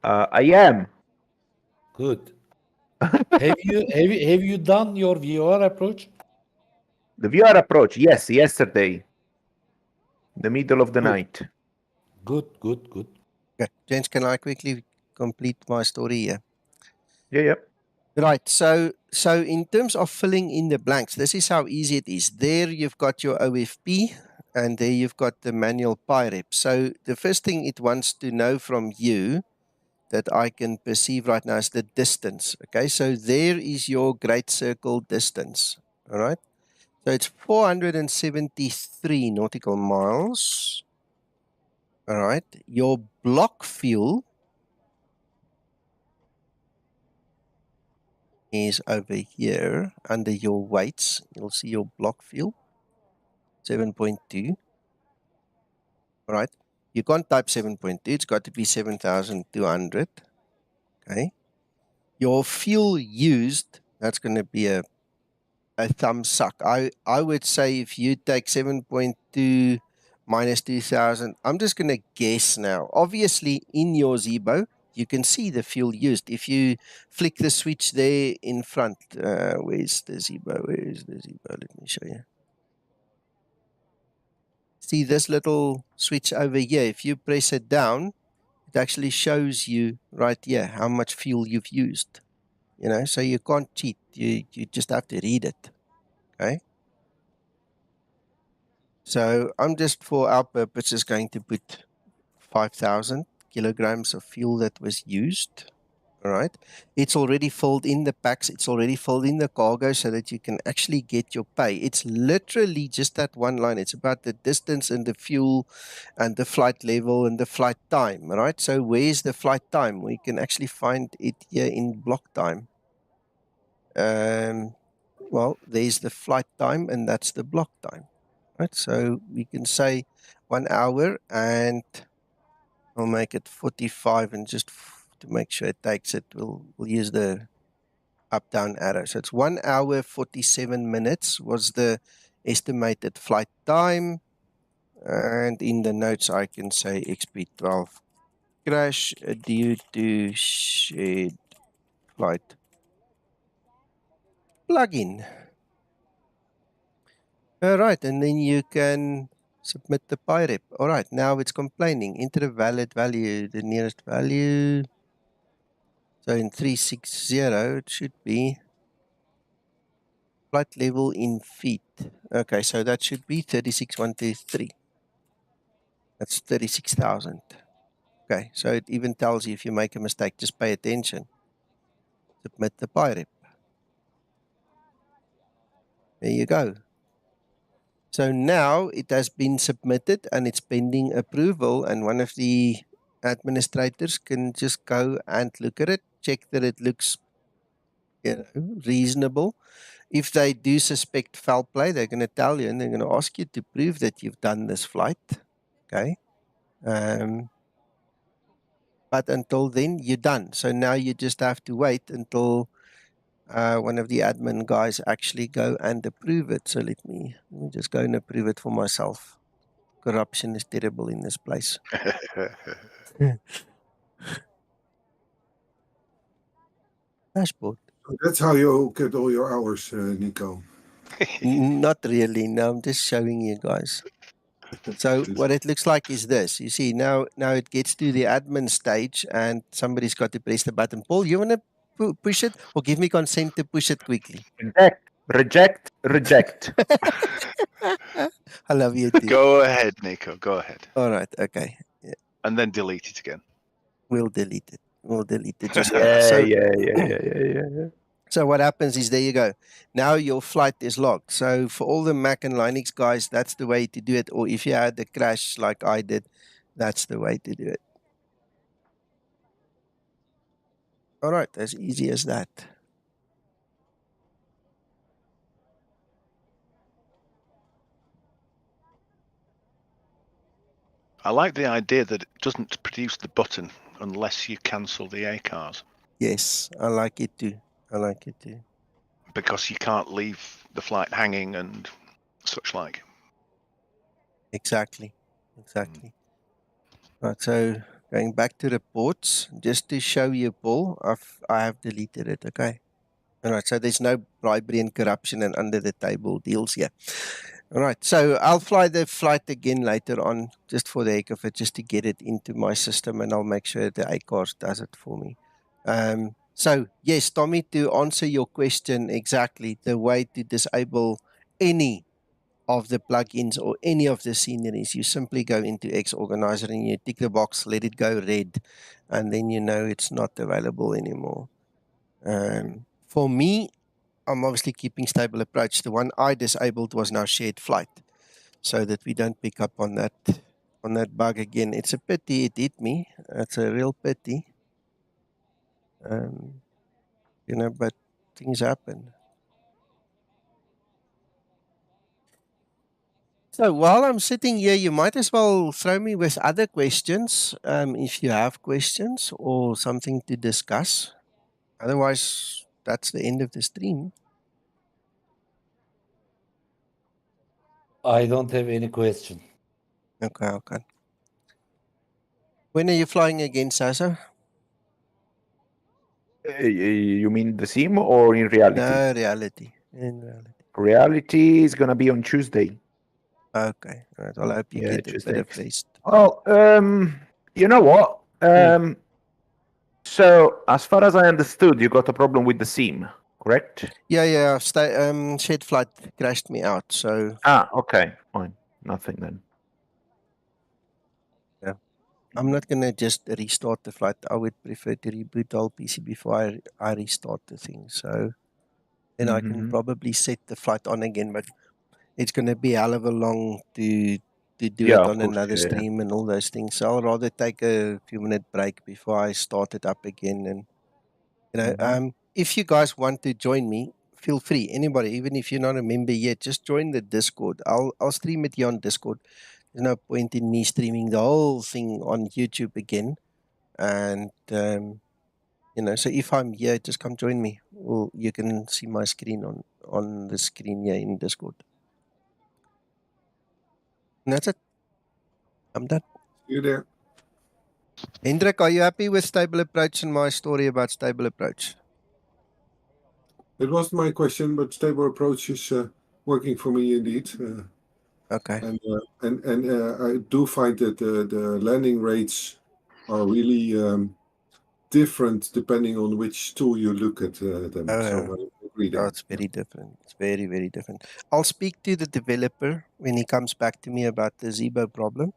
I am. Good. have you done your VR approach? The VR approach, yes, yesterday. The middle of the night. Good. Okay, gents, can I quickly complete my story here? Yeah. Right, so in terms of filling in the blanks, this is how easy it is. There you've got your OFP, and there you've got the manual PIREP. So the first thing it wants to know from you that I can perceive right now is the distance. Okay, so there is your great circle distance. All right, so it's 473 nautical miles. All right. Your block fuel is over here under your weights. You'll see your block fuel, 7.2. All right. You can't type 7.2. It's got to be 7,200. Okay. Your fuel used, that's going to be a thumb suck. I would say if you take 7.2 minus 2,000, I'm just going to guess now. Obviously, in your Zibo, you can see the fuel used. If you flick the switch there in front, where's the Zibo? Where is the Zibo? Let me show you. See this little switch over here? If you press it down, it actually shows you right here how much fuel you've used. You know, so you can't cheat. You just have to read it. Okay. So I'm just for our purposes going to put 5,000 kilograms of fuel that was used. All right. It's already filled in the packs. It's already filled in the cargo so that you can actually get your pay. It's literally just that one line. It's about the distance and the fuel and the flight level and the flight time. All right. So where's the flight time? We can actually find it here in block time. Well, there's the flight time and that's the block time. Right. So we can say 1 hour and I'll make it 45 and just to make sure it takes it, we'll use the up down arrow. So it's 1 hour 47 minutes was the estimated flight time. And in the notes I can say XP12 crash due to shared flight plugin. All right, and then you can submit the PIREP. All right, now it's complaining. Enter a valid value, the nearest value. So in 360, it should be flight level in feet. Okay, so that should be 36,123. That's 36,000. Okay, so it even tells you if you make a mistake, just pay attention. Submit the PIREP. There you go. So now it has been submitted and it's pending approval, and one of the administrators can just go and look at it, check that it looks reasonable. If they do suspect foul play, they're going to tell you and they're going to ask you to prove that you've done this flight. Okay. But until then, you're done. So now you just have to wait until one of the admin guys actually go and approve it. So let me just go and approve it for myself. Corruption is terrible in this place. Dashboard. That's how you get all your hours, Nico. Not really. No, I'm just showing you guys. So what it looks like is this. You see, now it gets to the admin stage and somebody's got to press the button. Paul, you want to push it or give me consent to push it quickly? Reject. I love you too. Go ahead, Nico. Go ahead. All right. Okay. Yeah. And then delete it again. We'll delete it. We'll delete it. Just Yeah. So what happens is, there you go. Now your flight is logged. So for all the Mac and Linux guys, that's the way to do it. Or if you had the crash like I did, that's the way to do it. All right, as easy as that. I like the idea that it doesn't produce the button unless you cancel the ACARs. Yes, I like it too. I like it too. Because you can't leave the flight hanging and such like. Exactly. Right, so going back to reports, just to show you, Paul, I have deleted it, okay? All right, so there's no bribery and corruption and under the table deals here. All right, so I'll fly the flight again later on, just for the heck of it, just to get it into my system, and I'll make sure the ACARS does it for me. So, yes, Tommy, to answer your question exactly, the way to disable any of the plugins or any of the sceneries, you simply go into X Organizer and you tick the box, let it go red, and then you know it's not available anymore. For me, I'm obviously keeping stable approach. The one I disabled was now shared flight, so that we don't pick up on that on that bug again. It's a pity it hit me. It's a real pity. You know, but things happen. So while I'm sitting here, you might as well throw me with other questions, if you have questions or something to discuss. Otherwise, that's the end of the stream. I don't have any question. Okay, okay. When are you flying again, Sasa? You mean the sim or in reality? No, reality. In reality. Reality is gonna be on Tuesday. Okay. All right. Well, I hope you get a Tuesday. bit of rest. Oh, you know what? So as far as I understood, you got a problem with the sim, correct? Yeah. Shed flight crashed me out. So. Okay, fine. Nothing then. Yeah. I'm not gonna just restart the flight. I would prefer to reboot the whole PC before I restart the thing. So then I can probably set the flight on again, but it's gonna be a hell of a long to do it on another stream and all those things. So I'll rather take a few minute break before I start it up again. And you know, if you guys want to join me, feel free. Anybody, even if you're not a member yet, just join the Discord. I'll stream it here on Discord. There's no point in me streaming the whole thing on YouTube again. And you know, so if I'm here, just come join me. Well, you can see my screen on the screen here in Discord. And that's it. I'm done. You there? Hendrik, are you happy with stable approach and my story about stable approach? It was my question, but stable approach is working for me indeed. Okay. And I do find that the landing rates are really different depending on which tool you look at them. So I agree there. It's very different. It's very, very different. I'll speak to the developer when he comes back to me about the Zibo problem.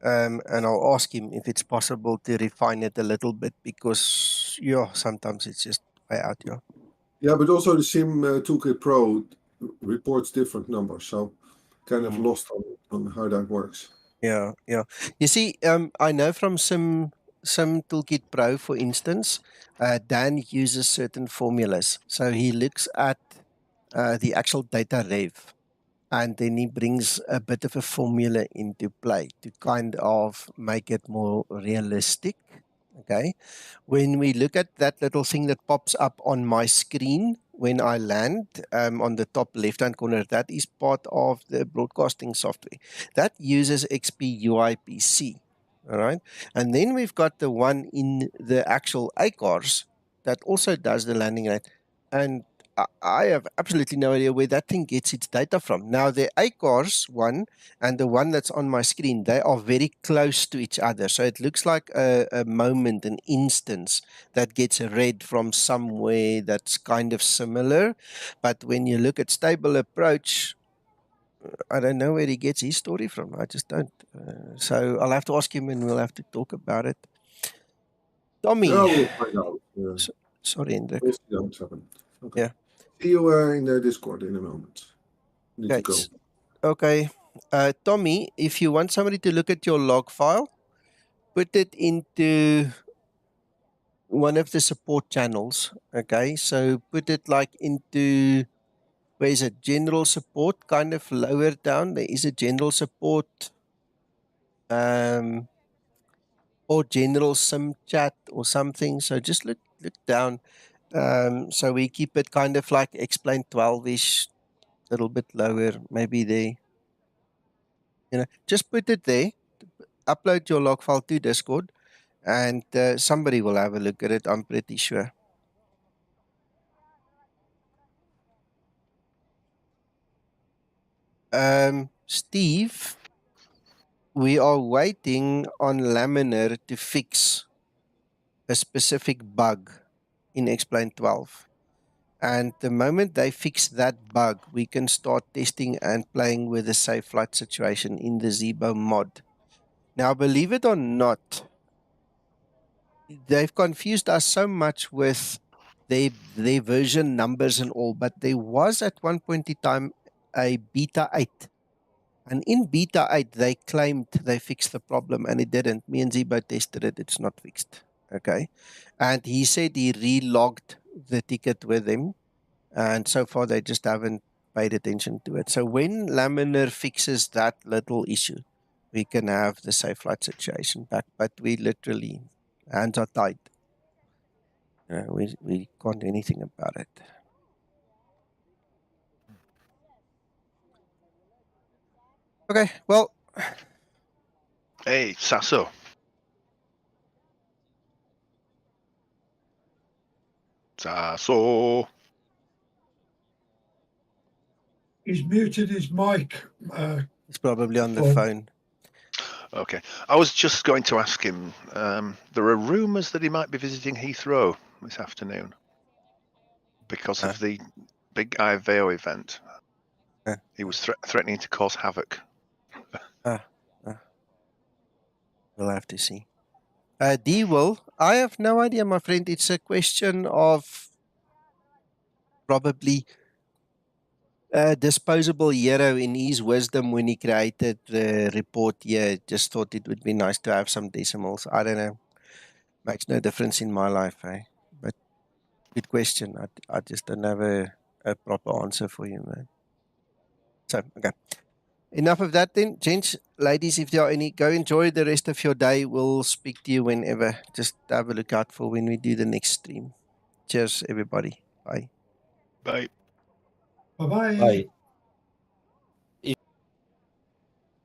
And I'll ask him if it's possible to refine it a little bit because, yeah, sometimes it's just way out, yeah. Yeah, but also the Sim Toolkit Pro reports different numbers, so kind of lost on how that works. Yeah. You see, I know from some Toolkit Pro, for instance, Dan uses certain formulas. So he looks at the actual data rev, and then he brings a bit of a formula into play to kind of make it more realistic. Okay. When we look at that little thing that pops up on my screen when I land on the top left-hand corner, that is part of the broadcasting software. That uses XP UIPC, all right? And then we've got the one in the actual ACARS that also does the landing rate. And I have absolutely no idea where that thing gets its data from. Now, the ACARS one and the one that's on my screen, they are very close to each other. So it looks like a moment, an instance that gets read from somewhere that's kind of similar. But when you look at stable approach, I don't know where he gets his story from. I just don't. So I'll have to ask him and we'll have to talk about it. Tommy. No, we'll find out. Sorry, Hendrik. We'll see what's happened. Okay. Yeah. See you in the Discord in a moment. Need to go. Okay. Tommy, if you want somebody to look at your log file, put it into one of the support channels. Okay. So put it like into, where is it? General support, kind of lower down. There is a general support or general sim chat or something. So just look down. So we keep it kind of like explain 12-ish, a little bit lower, maybe there. You know, just put it there, upload your log file to Discord, and somebody will have a look at it, I'm pretty sure. Steve, we are waiting on Laminar to fix a specific bug in Explain 12. And the moment they fix that bug, we can start testing and playing with the safe flight situation in the Zibo mod. Now, believe it or not, they've confused us so much with their version numbers and all, but there was at one point in time a beta 8 And in beta 8, they claimed they fixed the problem, and it didn't. Me and Zibo tested it. It's not fixed. Okay. And he said he relogged the ticket with them. And so far, they just haven't paid attention to it. So when Laminar fixes that little issue, we can have the safe flight situation back. But we literally, hands are tied. We can't do anything about it. Okay, well. Hey, Sasso. Sasso. He's muted his mic. He's probably on the phone. Okay. I was just going to ask him, there are rumours that he might be visiting Heathrow this afternoon because of the big IVO event. He was threatening to cause havoc. We'll have to see. D-Will, I have no idea, my friend. It's a question of probably disposable hero in his wisdom when he created the report here. Just thought it would be nice to have some decimals. I don't know. Makes no difference in my life, eh? But good question. I just don't have a proper answer for you, man. So, okay. Enough of that then. Gents, ladies, if there are any, go enjoy the rest of your day. We'll speak to you whenever. Just have a look out for when we do the next stream. Cheers, everybody. Bye. Bye. Bye-bye. Bye.